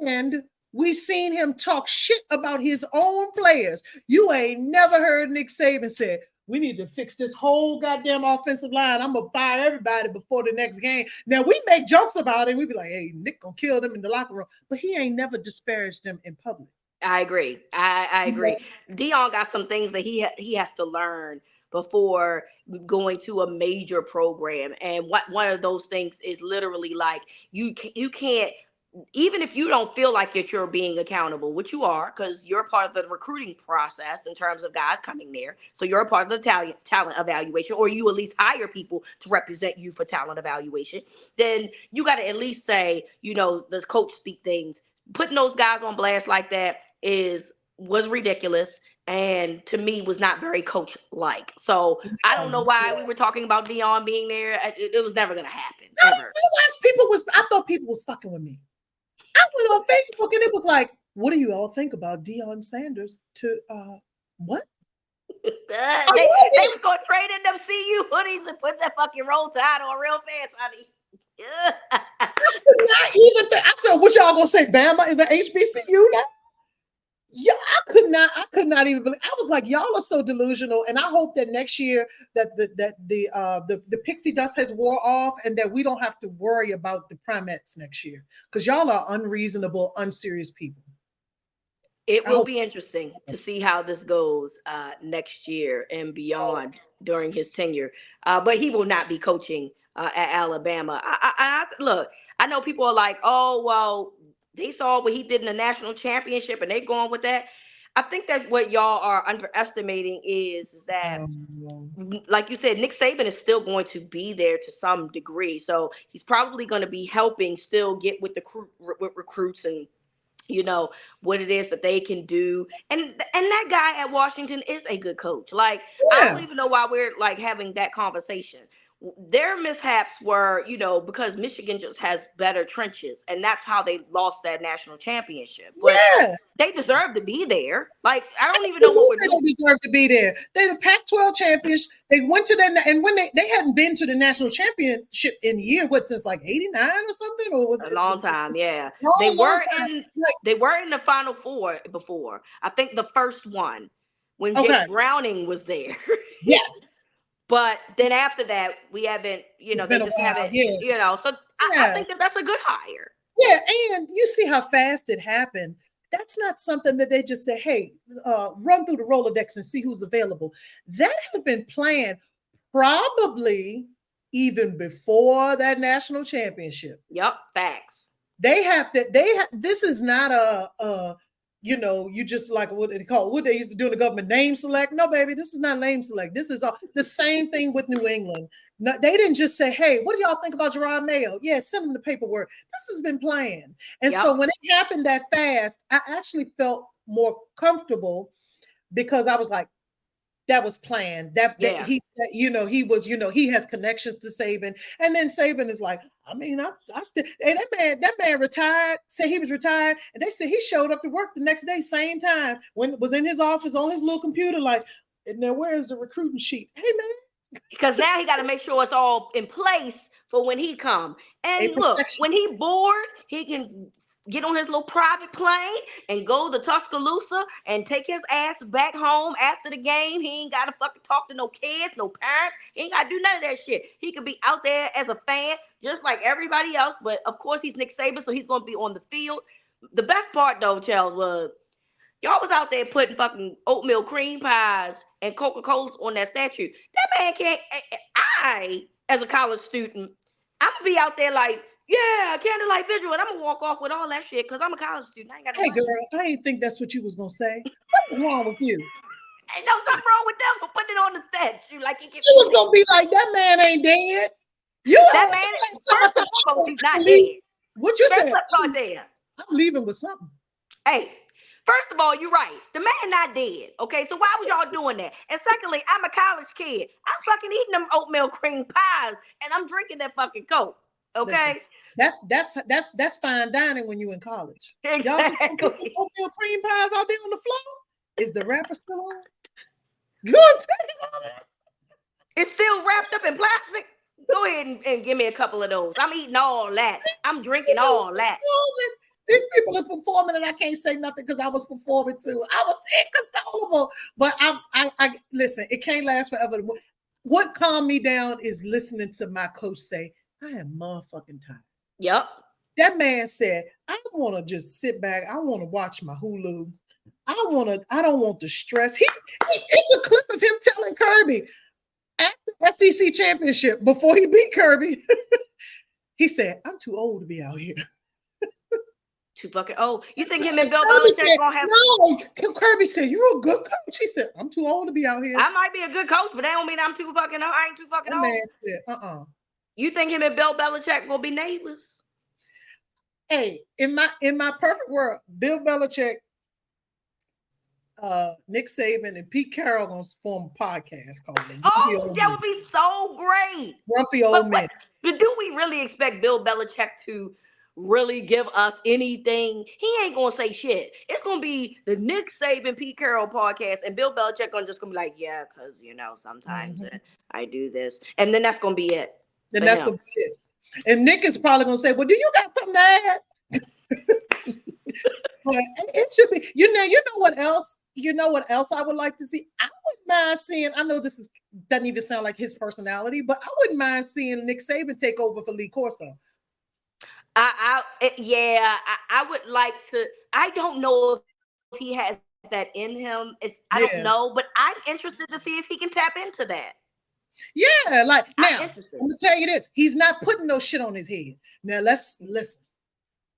B: and we seen him talk shit about his own players. You ain't never heard Nick Saban say, we need to fix this whole goddamn offensive line. I'm gonna fire everybody before the next game. Now we make jokes about it. We be like, hey, Nick gonna kill them in the locker room, but he ain't never disparaged them in public.
A: I agree. I agree. Yeah. Deion got some things that he has to learn before going to a major program, and one of those things is literally like you can't. Even if you don't feel like you're being accountable, which you are, because you're part of the recruiting process in terms of guys coming there. So you're a part of the talent evaluation, or you at least hire people to represent you for talent evaluation. Then you got to at least say, the coach speak things. Putting those guys on blast like that was ridiculous. And to me, was not very coach-like. So I don't know why we were talking about Deion being there. It was never going to happen. Ever.
B: I thought people was fucking with me. I went on Facebook and it was like, what do you all think about Deion Sanders to what?
A: They was gonna trade in them CU hoodies and put that fucking roll tide on real fast, honey.
B: I could not even think. I said, what y'all gonna say? Bama is an HBCU now? Yeah, I could not even believe. I was like, y'all are so delusional, and I hope that next year that the pixie dust has wore off, and that we don't have to worry about the primates next year, because y'all are unreasonable, unserious people.
A: It will be interesting to see how this goes next year and beyond during his tenure. But he will not be coaching at Alabama. Look, I know people are like, oh well. They saw what he did in the national championship and they going with that. I think that what y'all are underestimating is that, like you said, Nick Saban is still going to be there to some degree. So he's probably going to be helping still get with with recruits and, what it is that they can do. And that guy at Washington is a good coach. Like, I don't even know why we're like having that conversation. Their mishaps were, because Michigan just has better trenches, and that's how they lost that national championship. But they deserve to be there. Like, I don't even know what we're doing.
B: They deserve to be there. They're the Pac-12 champions. They went to that, and when they hadn't been to the national championship in year, since like 89 or something, or was it
A: a long time? Yeah, they were in the Final Four before. I think the first one when Jake Browning was there.
B: Yes.
A: But then after that, we haven't, they just haven't, so I think that's a good hire.
B: Yeah, and you see how fast it happened. That's not something that they just say, hey, run through the Rolodex and see who's available. That had been planned probably even before that national championship.
A: Yep, facts.
B: This is not you just like what they used to do in the government, name select. No, baby, this is not name select. This is the same thing with New England. No, they didn't just say, hey, what do y'all think about Gerard Mayo? Yeah, send them the paperwork. This has been planned. And so when it happened that fast, I actually felt more comfortable because I was like, that was planned. He has connections to Saban. And then Saban is like, I mean, I still, hey, that man retired, said he was retired. And they said he showed up to work the next day, same time, when it was in his office on his little computer, like, now where's the recruiting sheet? Hey, man.
A: Because now he got to make sure it's all in place for when he come. And look, when he bored, he can get on his little private plane and go to Tuscaloosa and take his ass back home after the game. He ain't got to fucking talk to no kids, no parents. He ain't got to do none of that shit. He could be out there as a fan just like everybody else. But, of course, he's Nick Saban, so he's going to be on the field. The best part, though, Chels, was y'all was out there putting fucking oatmeal cream pies and Coca-Colas on that statue. That man can't – as a college student, I'm going to be out there like, yeah, candlelight vigil, and I'm gonna walk off with all that shit because I'm a college student. I ain't got
B: Hey, girl, I didn't think that's what you was gonna say. What's wrong with you?
A: Ain't no something wrong with them for putting it on the statue. Like
B: she was gonna be like, that man ain't dead.
A: That man, first and foremost, he's not dead.
B: What you said?
A: Let's start there.
B: I'm leaving with something.
A: Hey, first of all, you're right. The man not dead. Okay, so why was y'all doing that? And secondly, I'm a college kid. I'm fucking eating them oatmeal cream pies, and I'm drinking that fucking Coke. Okay.
B: Listen, that's fine dining when you in college.
A: Exactly.
B: Y'all just put oatmeal cream pies out there on the floor. Is the wrapper still on? Good, take it on it.
A: It's still wrapped up in plastic. Go ahead and give me a couple of those. I'm eating all that. I'm drinking all that.
B: These people are performing, and I can't say nothing because I was performing too. I was inconsolable. But I listen. It can't last forever. What calmed me down is listening to my coach say, "I am motherfucking tired."
A: Yep.
B: That man said, "I want to just sit back. I want to watch my Hulu. I don't want the stress." It's a clip of him telling Kirby at the SEC championship before he beat Kirby. He said, "I'm too old to be out here."
A: Too fucking old. You think him and Bill Belichick gonna have?
B: No, Kirby said, "You're a good coach." He said, "I'm too old to be out here."
A: I might be a good coach, but that don't mean I'm too fucking old. I ain't too fucking old.
B: Man said,
A: You think him and Bill Belichick gonna be neighbors?
B: Hey, in my perfect world, Bill Belichick, Nick Saban, and Pete Carroll gonna form a podcast called
A: that would be so great.
B: Grumpy Old Men.
A: But do we really expect Bill Belichick to really give us anything? He ain't gonna say shit. It's gonna be the Nick Saban, Pete Carroll podcast, and Bill Belichick gonna just gonna be like, yeah, because sometimes I do this, and then that's gonna be it.
B: And that's gonna be it. And Nick is probably gonna say, "Well, do you got something to add?" But it should be. You know what else? You know what else I would like to see? I wouldn't mind seeing. I know doesn't even sound like his personality, but I wouldn't mind seeing Nick Saban take over for Lee Corso.
A: I would like to. I don't know if he has that in him. I don't know, but I'm interested to see if he can tap into that.
B: Yeah, like now, I'm gonna tell you this: he's not putting no shit on his head. Now let's listen.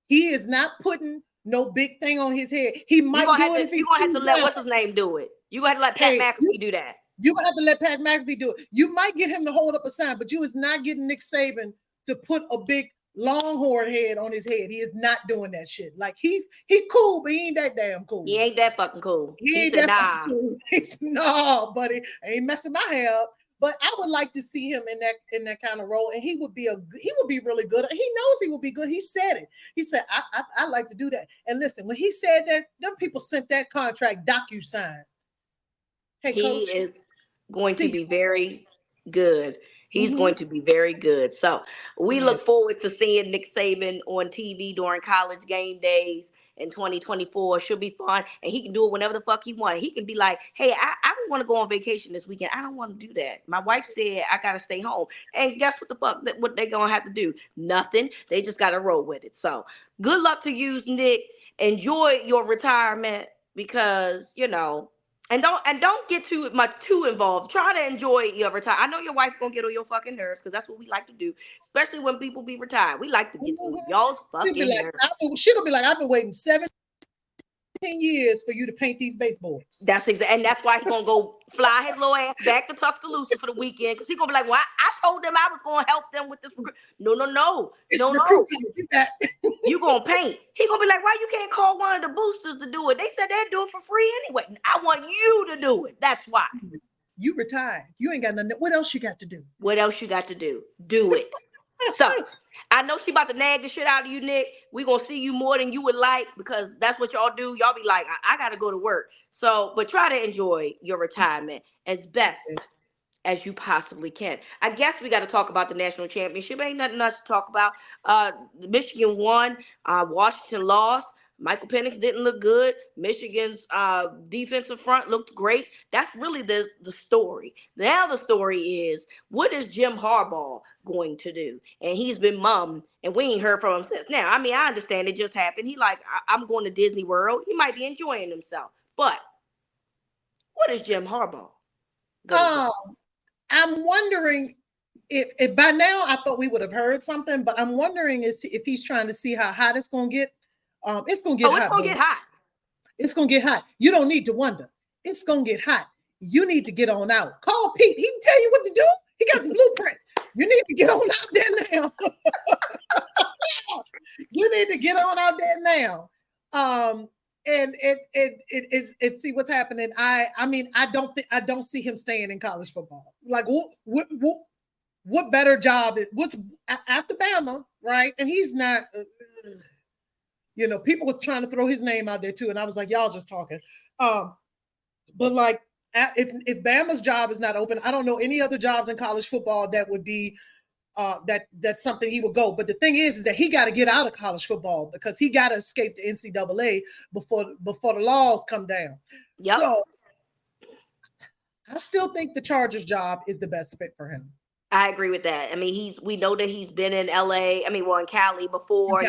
B: He is not putting no big thing on his head. He might do it. You're
A: gonna have to let what's his name do it. You're gonna have to let Pat McAfee do that.
B: You're gonna have to let Pat McAfee do it. You might get him to hold up a sign, but you is not getting Nick Saban to put a big longhorn head on his head. He is not doing that shit. Like he cool, but he ain't that damn cool.
A: He ain't that fucking cool.
B: He ain't that fucking cool. He said, "No, buddy, I ain't messing my hair up." But I would like to see him in that kind of role, and he would be really good. He knows he will be good. He said it. He said, "I like to do that." And listen, when he said that, them people sent that contract DocuSign. Hey, Coach,
A: he is going to be very good. He's going to be very good. So we look forward to seeing Nick Saban on TV during college game days in 2024. Should be fun. And he can do it whenever the fuck he wants. He can be like, "Hey, I don't want to go on vacation this weekend. I don't want to do that. My wife said I got to stay home." And guess what the fuck what they going to have to do? Nothing. They just got to roll with it. So good luck to you, Nick. Enjoy your retirement because, and don't get too involved. Try to enjoy your retirement. I know your wife's gonna get on your fucking nerves because that's what we like to do, especially when people be retired. We like to get on y'all's fucking nerves.
B: She's gonna be like, "I've been waiting 17 years for you to paint these baseboards."
A: That's exactly, and that's why he's gonna go fly his little ass back to Tuscaloosa for the weekend because he's gonna be like, "Well, I told them I was gonna help them with this." No. You gonna paint. He gonna be like, "Why you can't call one of the boosters to do it? They said they'd do it for free anyway. I want you to do it. That's why."
B: You retired. You ain't got nothing. What else you got to do?
A: What else you got to do? Do it. So I know she about to nag the shit out of you, Nick. We gonna see you more than you would like because that's what y'all do. Y'all be like, I gotta go to work. So, but try to enjoy your retirement as best as you possibly can. I guess we got to talk about the national championship. Ain't nothing else to talk about. Michigan won. Washington lost. Michael Penix didn't look good. Michigan's defensive front looked great. That's really the story. Now the story is, what is Jim Harbaugh going to do? And he's been mum, and we ain't heard from him since. Now, I mean, I understand it just happened. He like, I'm going to Disney World. He might be enjoying himself. But what is Jim Harbaugh going to do?
B: I'm wondering if by now I thought we would have heard something, but I'm wondering if he's trying to see how hot it's going to get. It's going to get hot.
A: It's going to get hot.
B: It's going to get hot. You don't need to wonder. It's going to get hot. You need to get on out. Call Pete. He can tell you what to do. He got the blueprint. You need to get on out there now. You need to get on out there now. And it see what's happening. I mean, I don't see him staying in college football. Like what better job what's after Bama, right? And he's not people were trying to throw his name out there too, and I was like, y'all just talking. But like if Bama's job is not open, I don't know any other jobs in college football that would be that's something he would go. But the thing is that he got to get out of college football because he got to escape the NCAA before the laws come down. Yep. So I still think the Chargers job is the best fit for him.
A: I agree with that. I mean, we know that he's been in LA. I mean, in Cali before.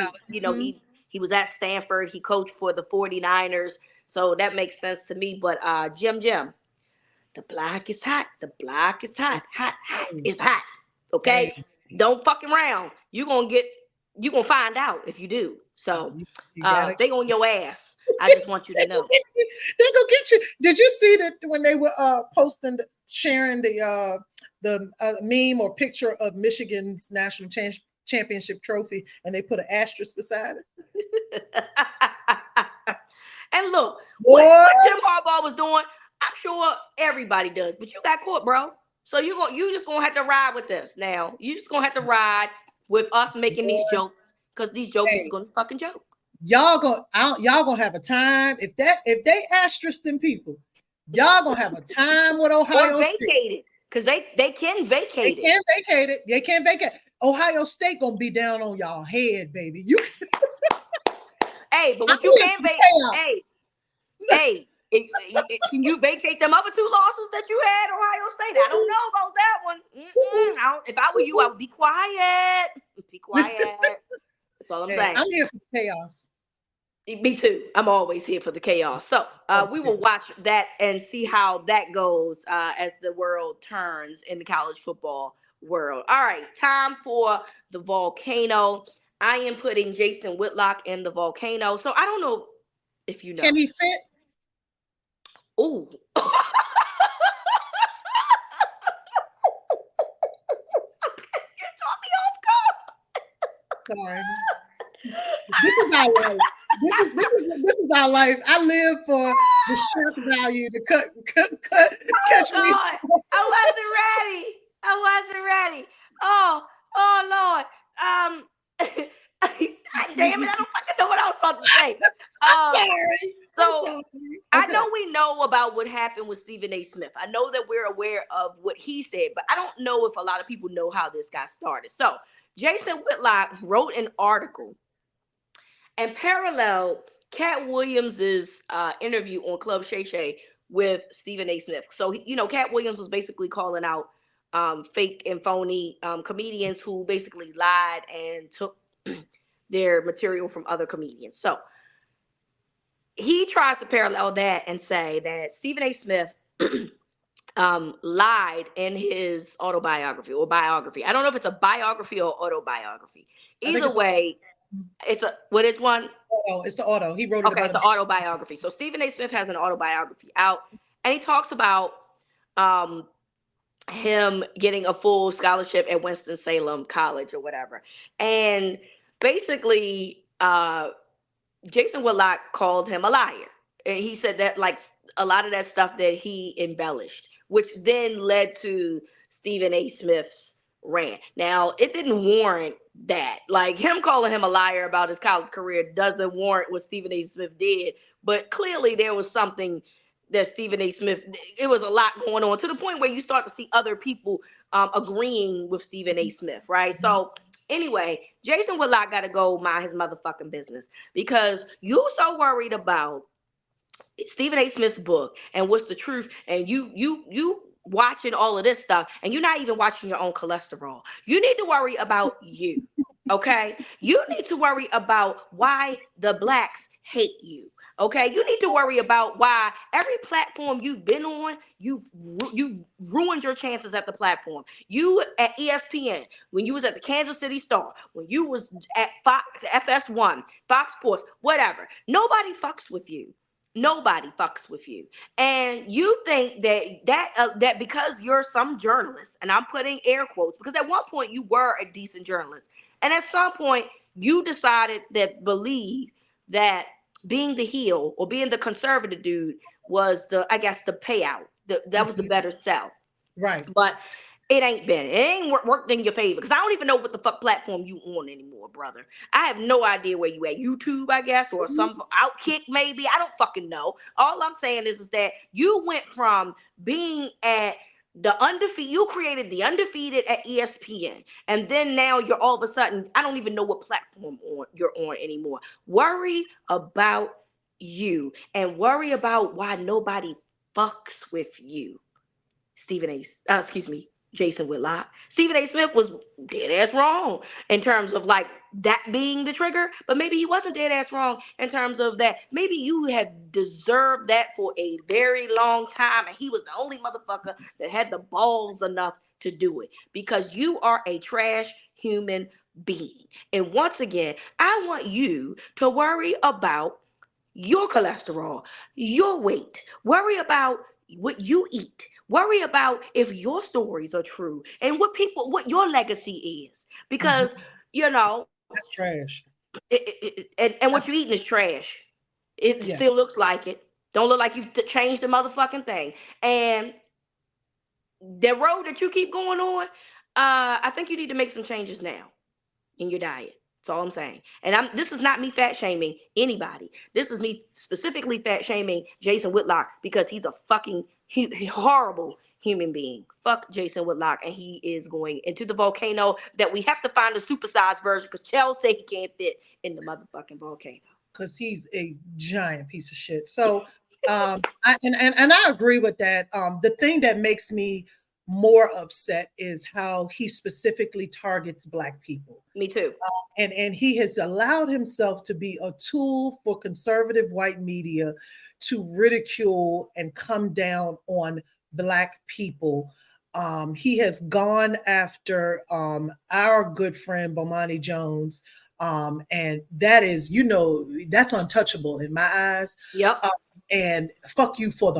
A: He was at Stanford. He coached for the 49ers. So that makes sense to me. But Jim, the block is hot. The block is hot. Hot is hot. Okay? Don't fuck around. You're gonna find out if you do. So they on your ass. I just want you to know.
B: They gonna get you. Did you see that when they were sharing the meme or picture of Michigan's national championship trophy, and they put an asterisk beside it?
A: And look, what Jim Harbaugh was doing, I'm sure everybody does, but you got caught, bro. So you just gonna have to ride with this now. You just gonna have to ride with us making these jokes because these jokes is gonna fucking joke.
B: Y'all gonna have a time if they asterisk them people. Y'all gonna have a time with Ohio
A: State. It because they can vacate.
B: They can vacate. Ohio State gonna be down on y'all head, baby. You.
A: Hey, but what you can't vacate. Hey. Can you vacate them other 2 losses that you had, Ohio State? I don't know about that one. If I were you, I would be quiet. Be quiet. That's all I'm saying.
B: I'm here for the chaos.
A: Me too. I'm always here for the chaos. So we will watch that and see how that goes as the world turns in the college football world. All right, time for the volcano. I am putting Jason Whitlock in the volcano. So I don't know if you know.
B: Can he fit?
A: Ooh. You taught me off guard.
B: Sorry. This is our life. This is our life. I live for the shock value to catch me.
A: I wasn't ready. Oh Lord. Damn it, I don't fucking know what I was about to say.
B: I'm sorry. Okay.
A: I know we know about what happened with Stephen A. Smith. I know that we're aware of what he said, but I don't know if a lot of people know how this got started. So Jason Whitlock wrote an article and paralleled Cat Williams's interview on Club Shay Shay with Stephen A. Smith. So, Cat Williams was basically calling out fake and phony comedians who basically lied and took their material from other comedians. So he tries to parallel that and say that Stephen A. Smith lied in his autobiography or biography. I don't know if it's a biography or autobiography. Either way, what is one?
B: Oh, it's the auto. He wrote it.
A: Okay, it's the autobiography. So Stephen A. Smith has an autobiography out, and he talks about him getting a full scholarship at Winston-Salem College or whatever. And basically, Jason Whitlock called him a liar. And he said that like a lot of that stuff that he embellished, which then led to Stephen A. Smith's rant. Now, it didn't warrant that. Like him calling him a liar about his college career doesn't warrant what Stephen A. Smith did. But clearly there was something that Stephen A. Smith, it was a lot going on to the point where you start to see other people agreeing with Stephen A. Smith, right? So anyway, Jason Whitlock got to go mind his motherfucking business because you so worried about Stephen A. Smith's book and what's the truth, and you watching all of this stuff, and you're not even watching your own cholesterol. You need to worry about you, okay? You need to worry about why the blacks hate you. Okay, you need to worry about why every platform you've been on, you ruined your chances at the platform. You at ESPN, when you was at the Kansas City Star, when you was at Fox, FS1, Fox Sports, whatever. Nobody fucks with you. Nobody fucks with you, and you think that because you're some journalist, and I'm putting air quotes because at one point you were a decent journalist, and at some point you decided that believe that being the heel or being the conservative dude was the, I guess, the payout. That was the better sell.
B: Right.
A: But it ain't been. It ain't worked in your favor because I don't even know what the fuck platform you on anymore, brother. I have no idea where you at. YouTube, I guess, or some Outkick maybe. I don't fucking know. All I'm saying is that you went from being at the undefeated. You created the undefeated at ESPN, and then now you're all of a sudden. I don't even know what platform you're on anymore. Worry about you and worry about why nobody fucks with you. Stephen A. Excuse me, Jason Whitlock. Stephen A. Smith was dead ass wrong in terms of like that being the trigger, but maybe he wasn't dead ass wrong in terms of that. Maybe you have deserved that for a very long time, and he was the only motherfucker that had the balls enough to do it because you are a trash human being. And once again, I want you to worry about your cholesterol, your weight, worry about what you eat. Worry about if your stories are true and what your legacy is. Because, you know,
B: That's trash.
A: and what
B: That's,
A: you're eating is trash. It
B: yes.
A: still looks like it. Don't look like you've changed the motherfucking thing. And the road that you keep going on, I think you need to make some changes now in your diet. That's all I'm saying. And this is not me fat shaming anybody. This is me specifically fat shaming Jason Whitlock because he's a fucking horrible human being. Fuck Jason Whitlock, and he is going into the volcano that we have to find a supersized version because Chels say he can't fit in the motherfucking volcano.
B: Because he's a giant piece of shit. So I agree with that. The thing that makes me more upset is how he specifically targets Black people.
A: Me too.
B: And he has allowed himself to be a tool for conservative white media to ridicule and come down on Black people. He has gone after our good friend Bomani Jones. And that is, that's untouchable in my eyes.
A: Yep.
B: And fuck you for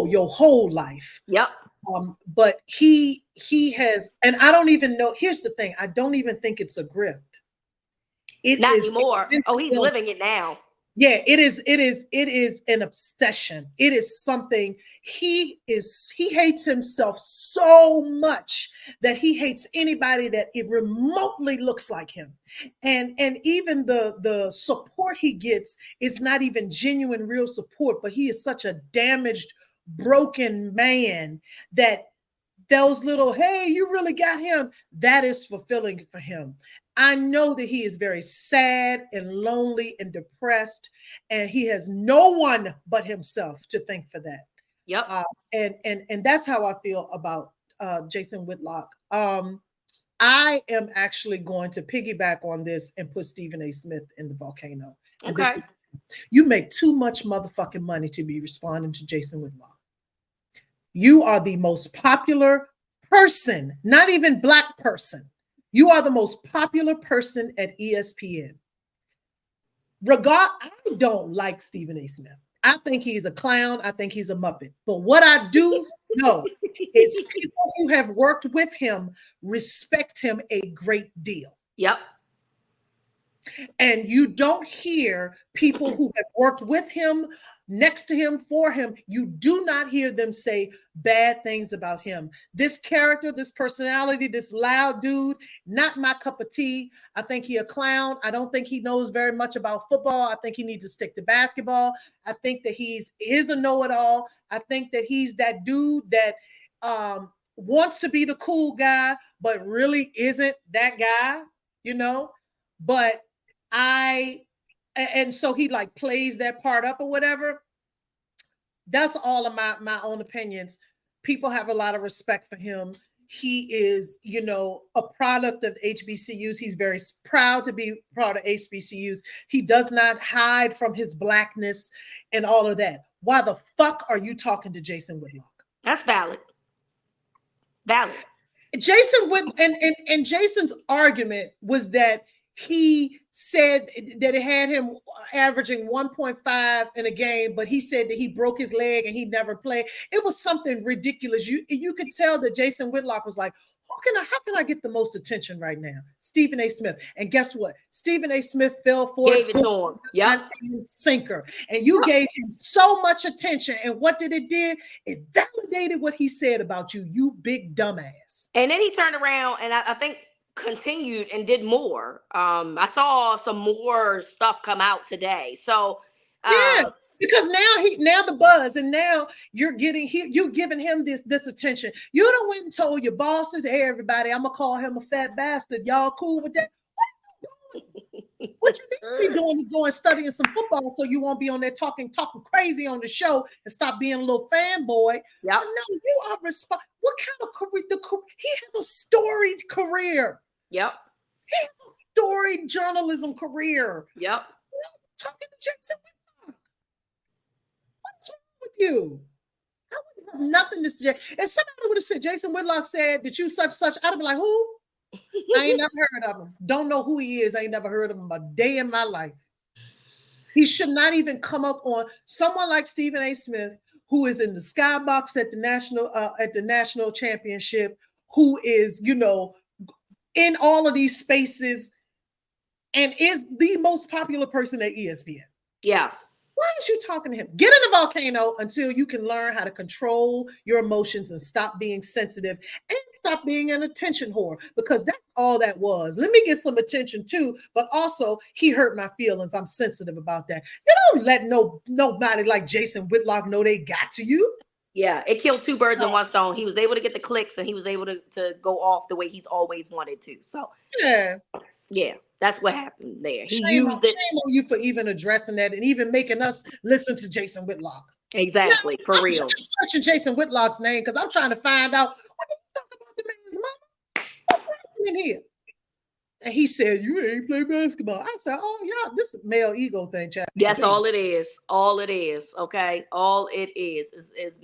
B: your whole life.
A: Yep.
B: But he has, and I don't even know. Here's the thing: I don't even think it's a grift.
A: Not anymore. Oh, he's living it now.
B: Yeah, it is an obsession. It is something he hates himself so much that he hates anybody that it remotely looks like him. And even the support he gets is not even genuine, real support, but he is such a damaged, broken man that those little, hey, you really got him, that is fulfilling for him. I know that he is very sad and lonely and depressed, and he has no one but himself to thank for that.
A: Yep.
B: And that's how I feel about Jason Whitlock. I am actually going to piggyback on this and put Stephen A. Smith in the volcano. And
A: okay.
B: You make too much motherfucking money to be responding to Jason Whitlock. You are the most popular person, not even Black person. You are the most popular person at ESPN. I don't like Stephen A. Smith. I think he's a clown. I think he's a Muppet. But what I do know is people who have worked with him respect him a great deal.
A: Yep.
B: And you don't hear people who have worked with him, next to him, for him, you do not hear them say bad things about him. This character, this personality, this loud dude, not my cup of tea. I think he's a clown. I don't think he knows very much about football. I think he needs to stick to basketball. I think that he is a know-it-all. I think that he's that dude that wants to be the cool guy, but really isn't that guy, But and so he like plays that part up or whatever. That's all of my own opinions. People have a lot of respect for him. He is, a product of HBCUs. He's very proud to be proud of HBCUs. He does not hide from his Blackness and all of that. Why the fuck are you talking to Jason Whitlock?
A: That's valid. Valid.
B: Jason and Jason's argument was that he said that it had him averaging 1.5 in a game, but he said that he broke his leg and he never played. It was something ridiculous. You could tell that Jason Whitlock was like, how can I get the most attention right now? Stephen A. Smith. And guess what? Stephen A. Smith fell for
A: Gave it to him. Yep.
B: Sinker. And you gave him so much attention. And what did it do? It validated what he said about you, you big dumbass.
A: And then he turned around and I think continued and did more. I saw some more stuff come out today. So
B: yeah. Because now the buzz, and now you're giving him this attention. You done went and told your bosses, hey everybody, I'm gonna call him a fat bastard. Y'all cool with that? What you need to be doing is going studying some football so you won't be on there talking crazy on the show and stop being a little fanboy.
A: Yeah.
B: No, you are what kind of career? He has a storied career.
A: Yep.
B: He has a storied journalism career.
A: Yep.
B: Talking to Jason. What's wrong with you? I wouldn't have nothing to say. If somebody would have said Jason Whitlock said that you such, I'd have been like, who? I ain't never heard of him. Don't know who he is. I ain't never heard of him a day in my life. He should not even come up on someone like Stephen A. Smith, who is in the skybox at the national championship, who is, in all of these spaces and is the most popular person at ESPN.
A: Yeah.
B: Why aren't you talking to him? Get in the volcano until you can learn how to control your emotions and stop being sensitive and stop being an attention whore, because that's all that was. Let me get some attention too, but also he hurt my feelings. I'm sensitive about that. You don't let nobody like Jason Whitlock know they got to you.
A: Yeah, it killed two birds in one stone. He was able to get the clicks and he was able to go off the way he's always wanted to. So yeah, that's what happened there. Shame on
B: you for even addressing that and even making us listen to Jason Whitlock.
A: Exactly,
B: now,
A: for real.
B: I'm searching Jason Whitlock's name because I'm trying to find out what did you talk about the man's mama? What's happening here? And he said, you ain't play basketball. I said, oh, yeah, this is male ego thing, Chad.
A: That's all it is. All it is, okay? All it is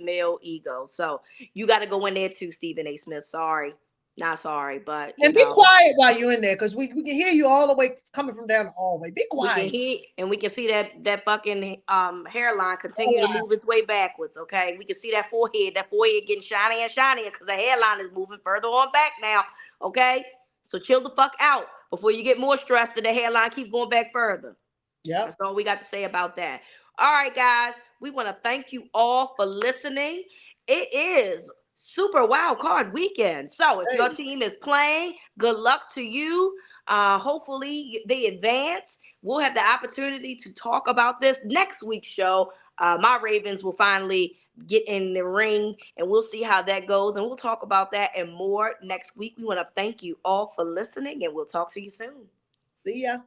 A: male ego. So you got to go in there too, Stephen A. Smith. Sorry. Not sorry, but
B: and be quiet while you're in there, because we can hear you all the way coming from down the hallway. Be quiet.
A: We can hear, and we can see that fucking hairline continue to move its way backwards. Okay, we can see that forehead getting shinier and shinier because the hairline is moving further on back now. Okay, so chill the fuck out before you get more stressed and the hairline keeps going back further.
B: Yeah,
A: that's all we got to say about that. All right, guys, we want to thank you all for listening. It is Super Wild Card Weekend. So if your team is playing, good luck to you. Hopefully they advance. We'll have the opportunity to talk about this next week's show. My Ravens will finally get in the ring and we'll see how that goes. And we'll talk about that and more next week. We want to thank you all for listening and we'll talk to you soon.
B: See ya.